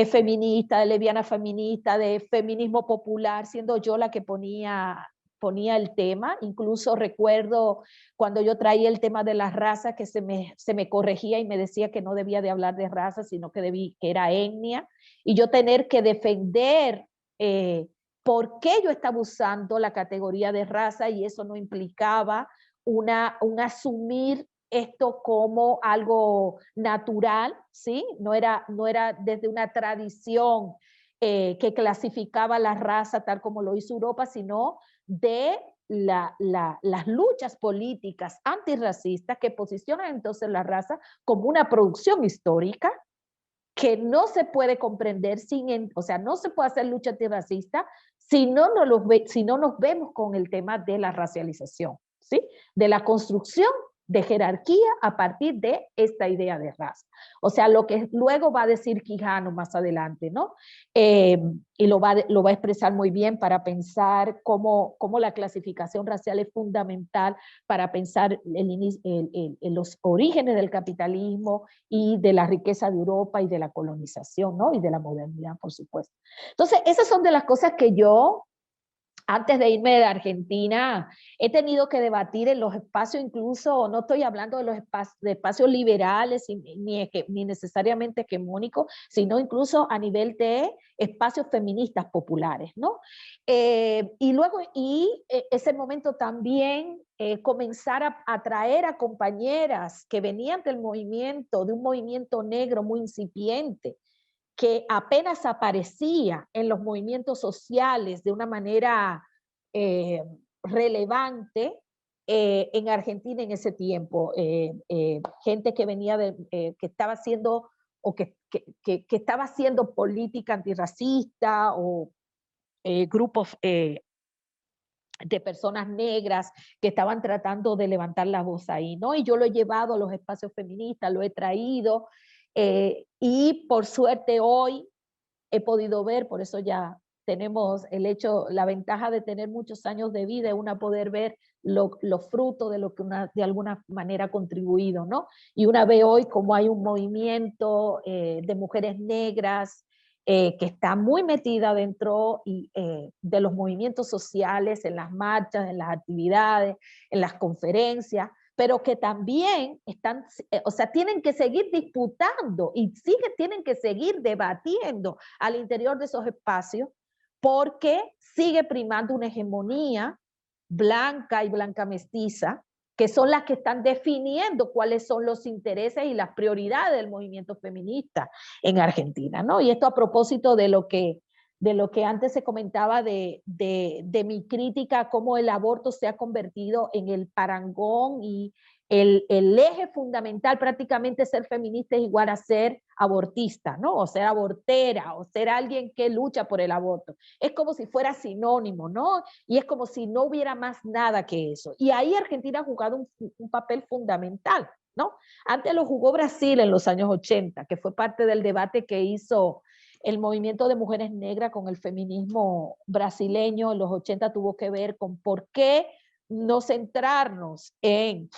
feminista, de lesbiana feminista, de feminismo popular, siendo yo la que ponía el tema. Incluso recuerdo cuando yo traía el tema de las razas, que se me corregía y me decía que no debía de hablar de raza, sino que era etnia, y yo tener que defender por qué yo estaba usando la categoría de raza, y eso no implicaba un asumir esto como algo natural, ¿sí? No era desde una tradición que clasificaba la raza tal como lo hizo Europa, sino de las luchas políticas antirracistas que posicionan entonces la raza como una producción histórica que no se puede comprender o sea, no se puede hacer lucha antirracista si no nos vemos con el tema de la racialización, ¿sí? De la construcción de jerarquía a partir de esta idea de raza. O sea, lo que luego va a decir Quijano más adelante, ¿no? Y lo va a expresar muy bien para pensar cómo la clasificación racial es fundamental para pensar los orígenes del capitalismo y de la riqueza de Europa y de la colonización, ¿no? Y de la modernidad, por supuesto. Entonces, esas son de las cosas que yo, antes de irme de Argentina, he tenido que debatir en los espacios, incluso no estoy hablando de los espacios liberales ni necesariamente hegemónicos, sino incluso a nivel de espacios feministas populares, ¿no? Y luego, ese momento también comenzar a atraer a compañeras que venían de un movimiento negro muy incipiente, que apenas aparecía en los movimientos sociales de una manera relevante en Argentina en ese tiempo. Gente que venía que estaba haciendo o que estaba haciendo política antirracista, o grupos de personas negras que estaban tratando de levantar la voz ahí, ¿no? Y yo lo he llevado a los espacios feministas, lo he traído, y por suerte hoy he podido ver, por eso ya tenemos la ventaja de tener muchos años de vida, una poder ver los frutos de lo que de alguna manera ha contribuido, ¿no? Y una ve hoy como hay un movimiento de mujeres negras que está muy metida dentro de los movimientos sociales, en las marchas, en las actividades, en las conferencias, pero que también tienen que seguir disputando y tienen que seguir debatiendo al interior de esos espacios, porque sigue primando una hegemonía blanca y blanca mestiza, que son las que están definiendo cuáles son los intereses y las prioridades del movimiento feminista en Argentina, ¿no? Y esto a propósito de lo que antes se comentaba de mi crítica a cómo el aborto se ha convertido en el parangón y el eje fundamental. Prácticamente ser feminista es igual a ser abortista, ¿no? O ser abortera, o ser alguien que lucha por el aborto. Es como si fuera sinónimo, ¿no? Y es como si no hubiera más nada que eso. Y ahí Argentina ha jugado un papel fundamental, ¿no? Antes lo jugó Brasil en los años 80, que fue parte del debate que hizo el movimiento de mujeres negras con el feminismo brasileño en los 80. Tuvo que ver con por qué no centrarnos en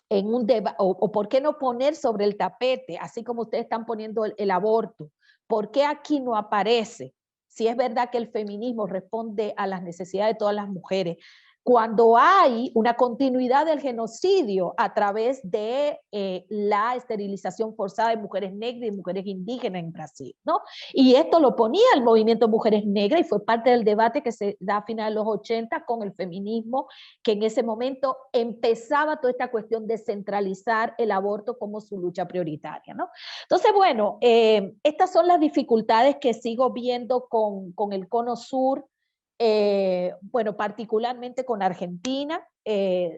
un debate, o por qué no poner sobre el tapete, así como ustedes están poniendo el aborto, por qué aquí no aparece. Si es verdad que el feminismo responde a las necesidades de todas las mujeres, cuando hay una continuidad del genocidio a través de la esterilización forzada de mujeres negras y mujeres indígenas en Brasil, ¿no? Y esto lo ponía el movimiento Mujeres Negras y fue parte del debate que se da a finales de los 80 con el feminismo, que en ese momento empezaba toda esta cuestión de centralizar el aborto como su lucha prioritaria, ¿no? Entonces, bueno, estas son las dificultades que sigo viendo con el Cono Sur. Bueno, particularmente con Argentina,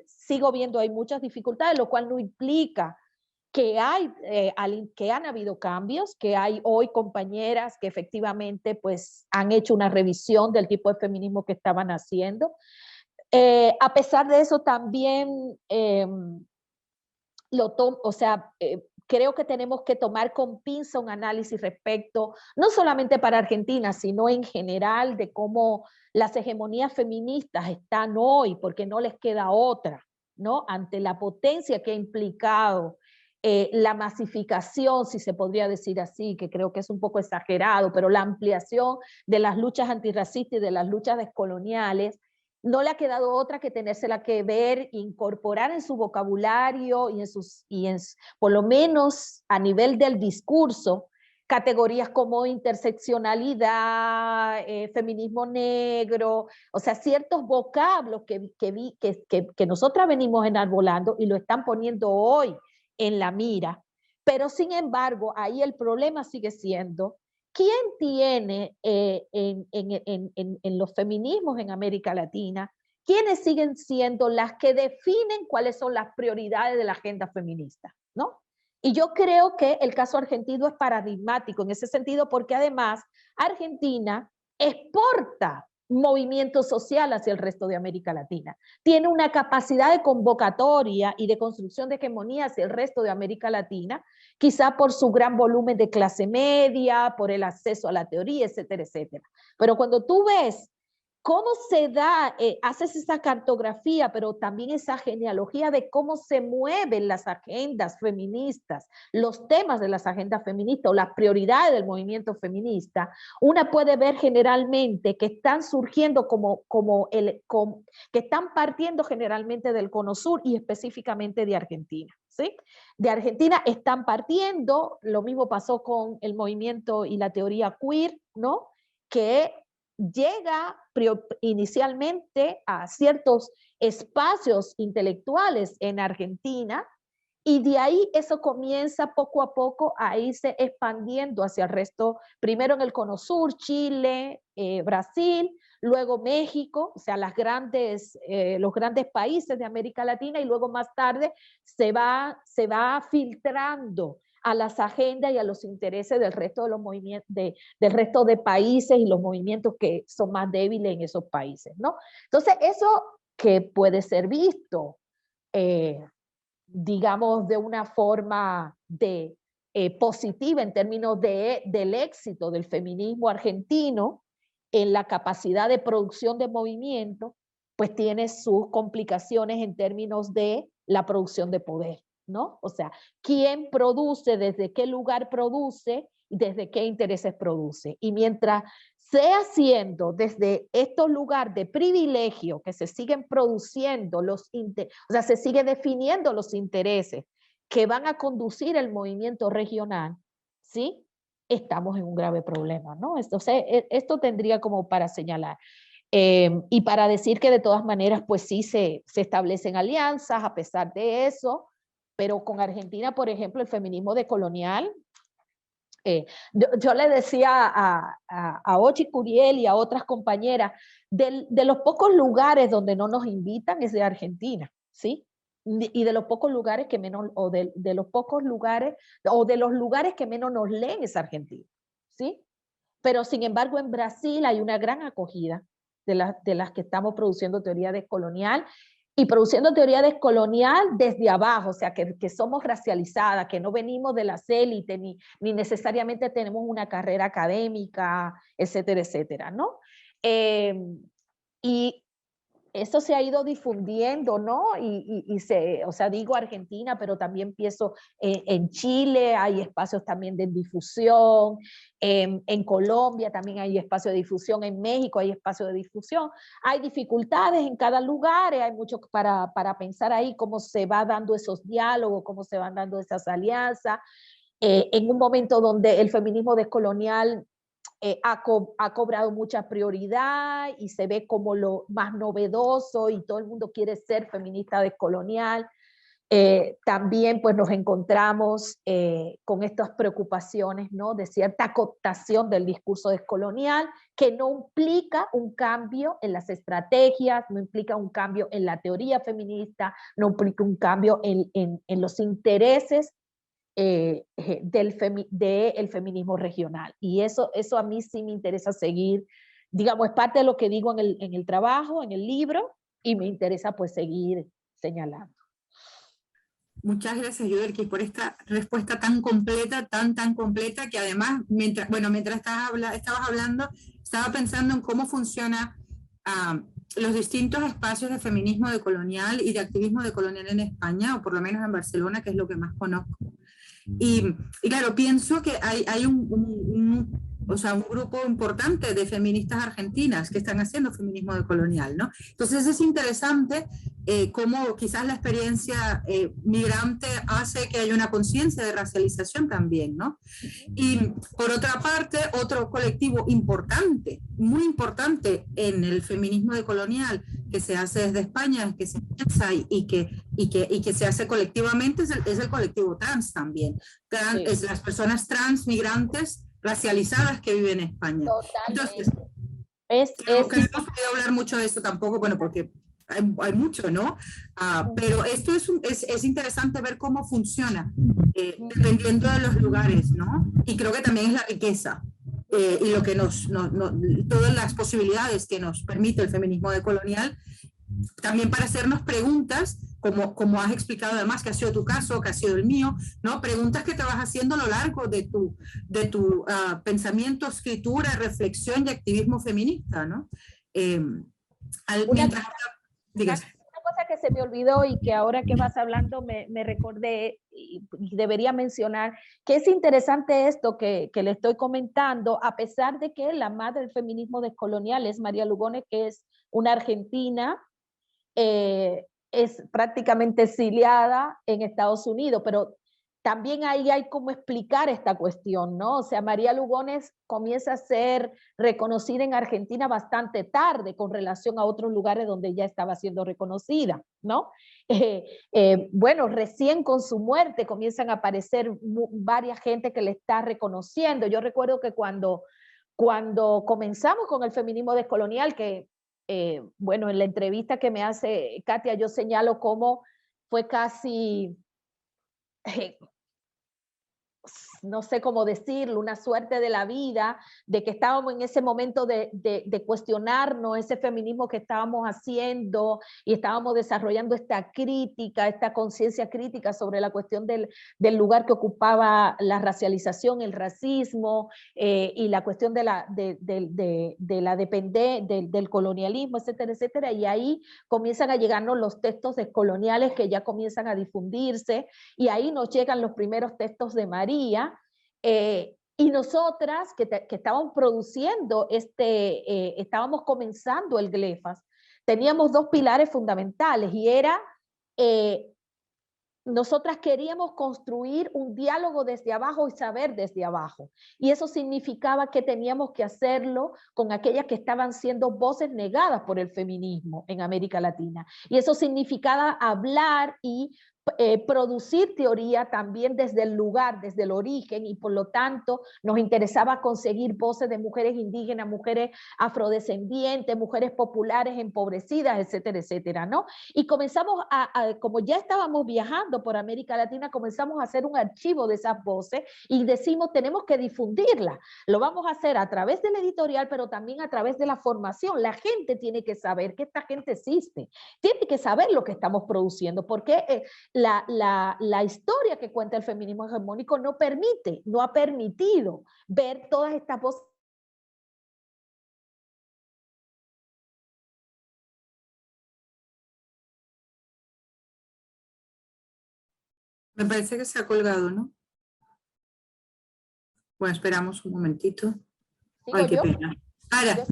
sigo viendo hay muchas dificultades, lo cual no implica que que han habido cambios, que hay hoy compañeras que efectivamente pues han hecho una revisión del tipo de feminismo que estaban haciendo. A pesar de eso también creo que tenemos que tomar con pinza un análisis respecto, no solamente para Argentina, sino en general de cómo las hegemonías feministas están hoy, porque no les queda otra, ¿no? Ante la potencia que ha implicado la masificación, si se podría decir así, que creo que es un poco exagerado, pero la ampliación de las luchas antirracistas y de las luchas descoloniales, no le ha quedado otra que tenérsela que ver, incorporar en su vocabulario por lo menos a nivel del discurso, categorías como interseccionalidad, feminismo negro, o sea, ciertos vocablos que nosotras venimos enarbolando y lo están poniendo hoy en la mira. Pero sin embargo, ahí el problema sigue siendo ¿quién tiene en los feminismos en América Latina, quiénes siguen siendo las que definen cuáles son las prioridades de la agenda feminista, ¿no? Y yo creo que el caso argentino es paradigmático en ese sentido porque además Argentina exporta movimiento social hacia el resto de América Latina. Tiene una capacidad de convocatoria y de construcción de hegemonía hacia el resto de América Latina, quizá por su gran volumen de clase media, por el acceso a la teoría, etcétera, etcétera. Pero cuando tú ves cómo se da, haces esa cartografía, pero también esa genealogía de cómo se mueven las agendas feministas, los temas de las agendas feministas o las prioridades del movimiento feminista, una puede ver generalmente que están surgiendo que están partiendo generalmente del Cono Sur y específicamente de Argentina, ¿sí? De Argentina están partiendo, lo mismo pasó con el movimiento y la teoría queer, ¿no? Que llega inicialmente a ciertos espacios intelectuales en Argentina y de ahí eso comienza poco a poco a irse expandiendo hacia el resto, primero en el Cono Sur, Chile, Brasil, luego México, o sea, los grandes países de América Latina y luego más tarde se va filtrando a las agendas y a los intereses del resto de los movimientos, del resto de países y los movimientos que son más débiles en esos países, ¿no? Entonces, eso que puede ser visto, digamos, de una forma positiva en términos del éxito del feminismo argentino en la capacidad de producción de movimiento, pues tiene sus complicaciones en términos de la producción de poder, ¿no? O sea, quién produce, desde qué lugar produce y desde qué intereses produce. Y mientras sea siendo desde estos lugares de privilegio que se siguen produciendo o sea, se sigue definiendo los intereses que van a conducir el movimiento regional, ¿sí? Estamos en un grave problema, ¿no? Entonces, esto tendría como para señalar. Y para decir que de todas maneras, pues sí se establecen alianzas a pesar de eso, pero con Argentina, por ejemplo, el feminismo decolonial, yo le decía a Ochi Curiel y a otras compañeras, de los pocos lugares donde no nos invitan es de Argentina, ¿sí? Y de los pocos lugares que menos, o de los pocos lugares, o de los lugares que menos nos leen es Argentina, ¿sí? Pero sin embargo en Brasil hay una gran acogida de las que estamos produciendo teoría descolonial y produciendo teoría descolonial desde abajo, o sea, que somos racializadas, que no venimos de las élites, ni necesariamente tenemos una carrera académica, etcétera, etcétera, ¿no? Y eso se ha ido difundiendo, ¿no? O sea, digo Argentina, pero también pienso en Chile, hay espacios también de difusión, en Colombia también hay espacio de difusión, en México hay espacio de difusión. Hay dificultades en cada lugar, hay mucho para pensar ahí cómo se va dando esos diálogos, cómo se van dando esas alianzas. En un momento donde el feminismo descolonial ha cobrado mucha prioridad y se ve como lo más novedoso y todo el mundo quiere ser feminista descolonial. También pues nos encontramos con estas preocupaciones, ¿no? De cierta cooptación del discurso descolonial que no implica un cambio en las estrategias, no implica un cambio en la teoría feminista, no implica un cambio en los intereses del feminismo regional. Y eso a mí sí me interesa seguir, digamos, es parte de lo que digo en el trabajo, en el libro, y me interesa pues seguir señalando. Muchas gracias, Yudelki, por esta respuesta tan completa, tan completa, que además, mientras estabas hablando, estaba pensando en cómo funciona los distintos espacios de feminismo decolonial y de activismo decolonial en España, o por lo menos en Barcelona, que es lo que más conozco. Y claro, pienso que hay un grupo importante de feministas argentinas que están haciendo feminismo decolonial, ¿no? Entonces es interesante cómo quizás la experiencia migrante hace que haya una conciencia de racialización también, ¿no? Y por otra parte, otro colectivo importante, muy importante en el feminismo decolonial que se hace desde España, que se piensa y que se hace colectivamente, es el colectivo trans también. Sí. Es las personas trans migrantes racializadas que viven en España. Totalmente. Entonces, no hemos podido hablar mucho de esto tampoco, bueno, porque hay mucho, ¿no? Pero esto es interesante ver cómo funciona, dependiendo de los lugares, ¿no? Y creo que también es la riqueza y lo que todas las posibilidades que nos permite el feminismo decolonial, también para hacernos preguntas, como has explicado además, que ha sido tu caso, que ha sido el mío, ¿no? Preguntas que te vas haciendo a lo largo de tu pensamiento, escritura, reflexión y activismo feminista, ¿no? Una cosa que se me olvidó y que ahora que vas hablando me recordé y debería mencionar, que es interesante esto que le estoy comentando, a pesar de que la madre del feminismo descolonial es María Lugones, que es una argentina, es prácticamente exiliada en Estados Unidos, pero también ahí hay como explicar esta cuestión, ¿no? O sea, María Lugones comienza a ser reconocida en Argentina bastante tarde con relación a otros lugares donde ya estaba siendo reconocida, ¿no? Bueno, recién con su muerte comienzan a aparecer varias gente que le está reconociendo. Yo recuerdo que cuando comenzamos con el feminismo descolonial, que bueno, en la entrevista que me hace Katia, yo señalo cómo fue casi, no sé cómo decirlo, una suerte de la vida, de que estábamos en ese momento de cuestionarnos ese feminismo que estábamos haciendo y estábamos desarrollando esta crítica, esta conciencia crítica sobre la cuestión del lugar que ocupaba la racialización, el racismo y la cuestión del colonialismo, etcétera, etcétera. Y ahí comienzan a llegarnos los textos descoloniales que ya comienzan a difundirse y ahí nos llegan los primeros textos de María. Y nosotras que estábamos produciendo estábamos comenzando el Glefas, teníamos dos pilares fundamentales y era, nosotras queríamos construir un diálogo desde abajo y saber desde abajo. Y eso significaba que teníamos que hacerlo con aquellas que estaban siendo voces negadas por el feminismo en América Latina. Y eso significaba hablar y producir teoría también desde el lugar, desde el origen, y por lo tanto nos interesaba conseguir voces de mujeres indígenas, mujeres afrodescendientes, mujeres populares empobrecidas, etcétera, etcétera, ¿no? Y comenzamos como ya estábamos viajando por América Latina, comenzamos a hacer un archivo de esas voces y decimos, tenemos que difundirla. Lo vamos a hacer a través de la editorial, pero también a través de la formación. La gente tiene que saber que esta gente existe, tiene que saber lo que estamos produciendo, porque la historia que cuenta el feminismo hegemónico no ha permitido ver todas estas voces Me parece que se ha colgado, ¿no? Bueno, esperamos un momentito. ¿Sigo Ay, qué yo? pena. Ahora,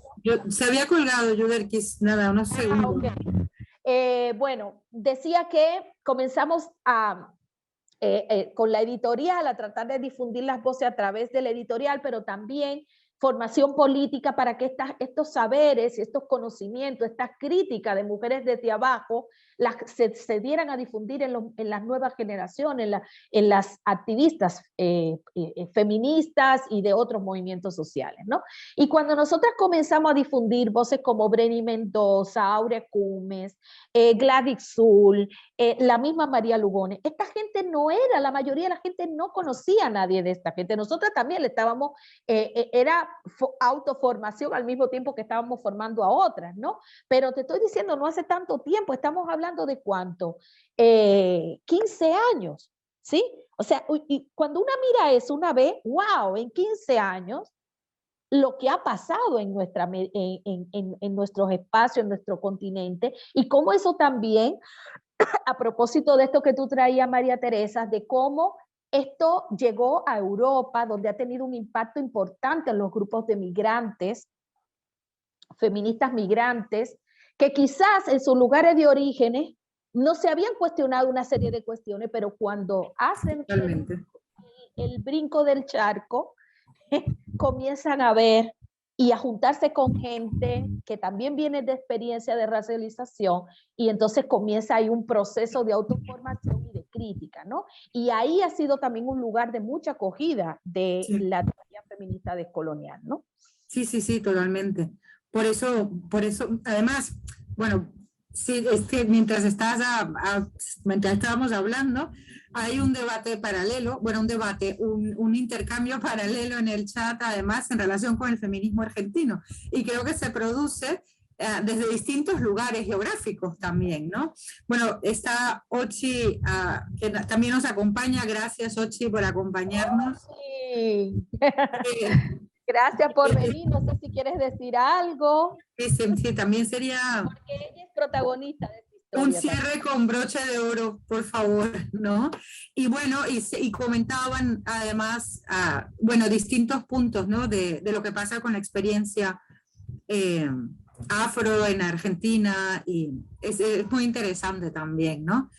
se había colgado, Yuderkis, nada, unos segundos. Okay. Bueno, decía que comenzamos con la editorial a tratar de difundir las voces a través de la editorial, pero también formación política para que estos saberes, estos conocimientos, estas críticas de mujeres desde abajo se dieran a difundir en las nuevas generaciones, en las activistas feministas y de otros movimientos sociales, ¿no? Y cuando nosotras comenzamos a difundir voces como Breni Mendoza, Aurea Cumes, Gladys Zul, la misma María Lugones, esta gente no era, la mayoría de la gente no conocía a nadie de esta gente. Nosotras también le estábamos, era autoformación al mismo tiempo que estábamos formando a otras, ¿no? Pero te estoy diciendo, no hace tanto tiempo, estamos hablando de ¿cuánto? 15 años, ¿sí? O sea, y cuando una mira eso, una ve, wow, en 15 años, lo que ha pasado en nuestros espacios, en nuestro continente, y cómo eso también, a propósito de esto que tú traías, María Teresa, de cómo esto llegó a Europa, donde ha tenido un impacto importante en los grupos de migrantes, feministas migrantes, que quizás en sus lugares de orígenes no se habían cuestionado una serie de cuestiones, pero cuando hacen el brinco del charco, comienzan a ver y a juntarse con gente que también viene de experiencia de racialización, y entonces comienza ahí un proceso de autoformación y de crítica, ¿no? Y ahí ha sido también un lugar de mucha acogida de la teoría feminista descolonial, ¿no? Sí, sí, sí, totalmente. Por eso, además, bueno, sí, es que mientras estábamos hablando, hay un debate paralelo, bueno, un intercambio paralelo en el chat, además, en relación con el feminismo argentino. Y creo que se produce desde distintos lugares geográficos también, ¿no? Bueno, está Ochi, que también nos acompaña. Gracias, Ochi, por acompañarnos. Sí. Gracias por venir. No sé si quieres decir algo. Sí, también sería... Porque ella es protagonista de esta historia. Un cierre con broche de oro, por favor, ¿no? Y bueno, y comentaban además, bueno, distintos puntos, ¿no? De lo que pasa con la experiencia afro en Argentina, y es muy interesante también, ¿no?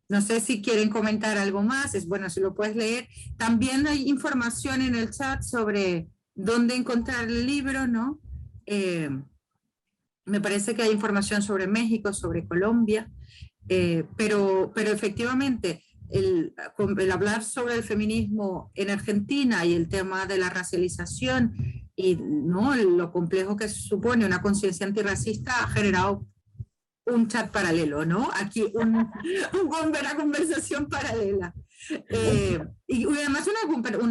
No sé si quieren comentar algo más, es bueno si lo puedes leer. También hay información en el chat sobre dónde encontrar el libro, ¿no? Me parece que hay información sobre México, sobre Colombia, pero efectivamente el hablar sobre el feminismo en Argentina y el tema de la racialización y ¿no? lo complejo que supone una conciencia antirracista ha generado un chat paralelo, ¿no? Aquí una conversación paralela. Y además una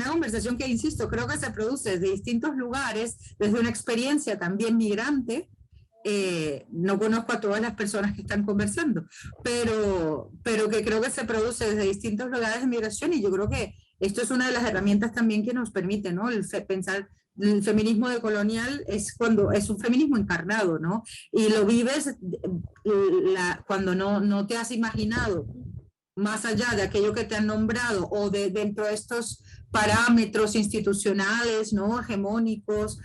conversación que, insisto, creo que se produce desde distintos lugares, desde una experiencia también migrante. No conozco a todas las personas que están conversando, pero que creo que se produce desde distintos lugares de migración, y yo creo que esto es una de las herramientas también que nos permite, ¿no? Pensar el feminismo decolonial es cuando es un feminismo encarnado, ¿no? Y lo vives cuando no te has imaginado más allá de aquello que te han nombrado o dentro de estos parámetros institucionales, ¿no? Hegemónicos,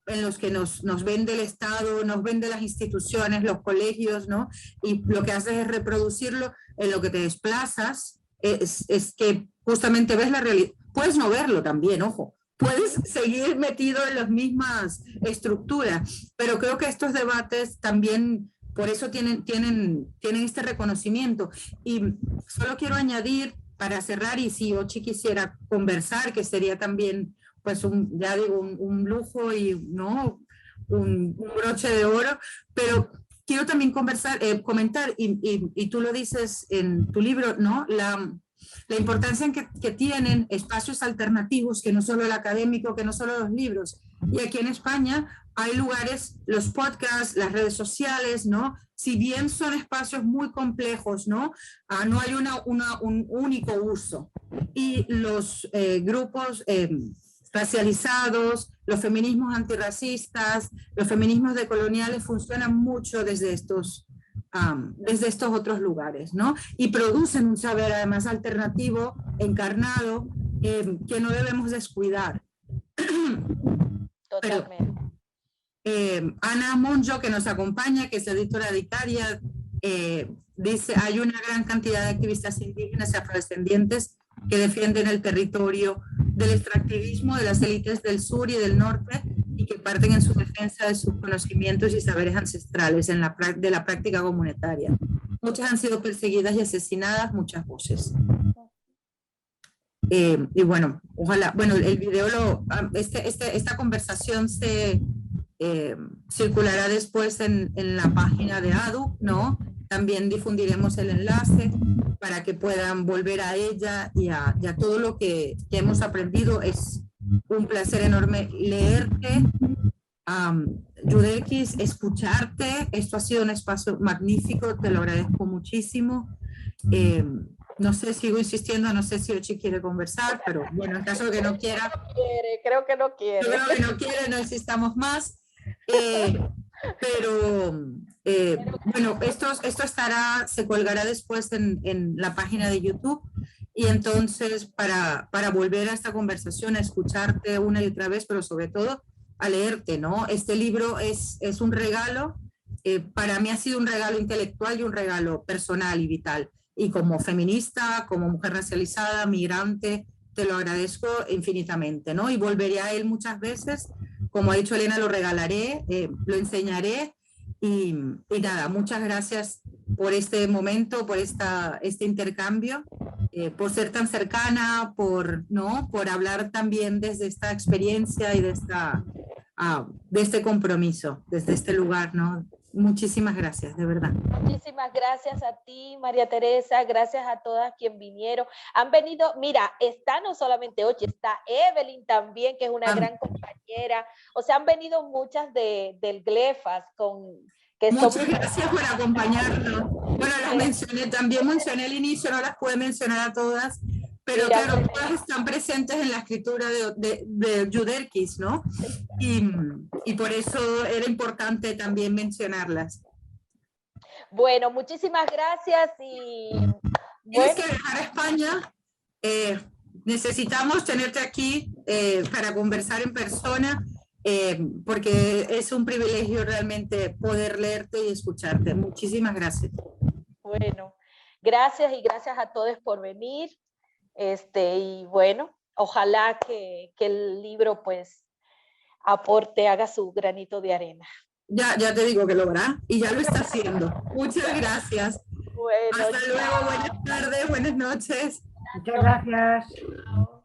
en los que nos vende el Estado, nos vende las instituciones, los colegios, ¿no? Y lo que haces es reproducirlo. En lo que te desplazas es que justamente ves la realidad. Puedes no verlo también, ojo. Puedes seguir metido en las mismas estructuras, pero creo que estos debates también, por eso tienen este reconocimiento. Y solo quiero añadir, para cerrar, y si Ochi quisiera conversar, que sería también pues un lujo y ¿no? un broche de oro, pero quiero también comentar, y tú lo dices en tu libro, ¿no? La importancia que tienen espacios alternativos, que no solo el académico, que no solo los libros. Y aquí en España hay lugares, los podcasts, las redes sociales, ¿no? Si bien son espacios muy complejos, ¿no? No hay un único uso. Y los grupos racializados, los feminismos antirracistas, los feminismos decoloniales funcionan mucho desde estos desde estos otros lugares, ¿no? Y producen un saber además alternativo, encarnado, que no debemos descuidar. Totalmente. Ana Monjo, que nos acompaña, que es editora de Icaria, dice, hay una gran cantidad de activistas indígenas y afrodescendientes que defienden el territorio del extractivismo de las élites del sur y del norte y que parten en su defensa de sus conocimientos y saberes ancestrales de la práctica comunitaria. Muchas han sido perseguidas y asesinadas, muchas voces. Y bueno, ojalá, bueno, el video, esta conversación se circulará después en la página de ADU, ¿no? También difundiremos el enlace para que puedan volver a ella y a todo lo que hemos aprendido. Es un placer enorme leerte, Judekis, escucharte. Esto ha sido un espacio magnífico, te lo agradezco muchísimo. No sé, sigo insistiendo, no sé si Ochi quiere conversar, pero bueno, en caso de que no quiera. Creo que no quiere. Creo que no quiere, no insistamos más. Bueno, esto se colgará después en la página de YouTube y entonces para volver a esta conversación, a escucharte una y otra vez, pero sobre todo a leerte, ¿no? Este libro es un regalo, para mí ha sido un regalo intelectual y un regalo personal y vital. Y como feminista, como mujer racializada, migrante, te lo agradezco infinitamente, ¿no? Y volveré a él muchas veces. Como ha dicho Elena, lo regalaré, lo enseñaré y nada, muchas gracias por este momento, por este intercambio, por ser tan cercana, por hablar también desde esta experiencia y de este compromiso, desde este lugar, ¿no? Muchísimas gracias, de verdad. Muchísimas gracias a ti, María Teresa, gracias a todas quienes vinieron. Han venido, mira, está no solamente Ochi, está Evelyn también, que es una gran compañera. O sea, han venido muchas del GLEFAS Muchas gracias por acompañarnos. Bueno, las mencioné, también mencioné al inicio, no las pude mencionar a todas, pero mira, claro, todas están presentes en la escritura de Judekis, ¿no? Y por eso era importante también mencionarlas. Bueno, muchísimas gracias y... Tienes que viajar a España. Necesitamos tenerte aquí para conversar en persona, porque es un privilegio realmente poder leerte y escucharte. Muchísimas gracias. Bueno, gracias y gracias a todos por venir. Y bueno, ojalá que el libro pues aporte, haga su granito de arena. Ya te digo que lo hará y ya lo está haciendo. Muchas gracias. Bueno, hasta luego, buenas tardes, buenas noches. Muchas gracias. Chao.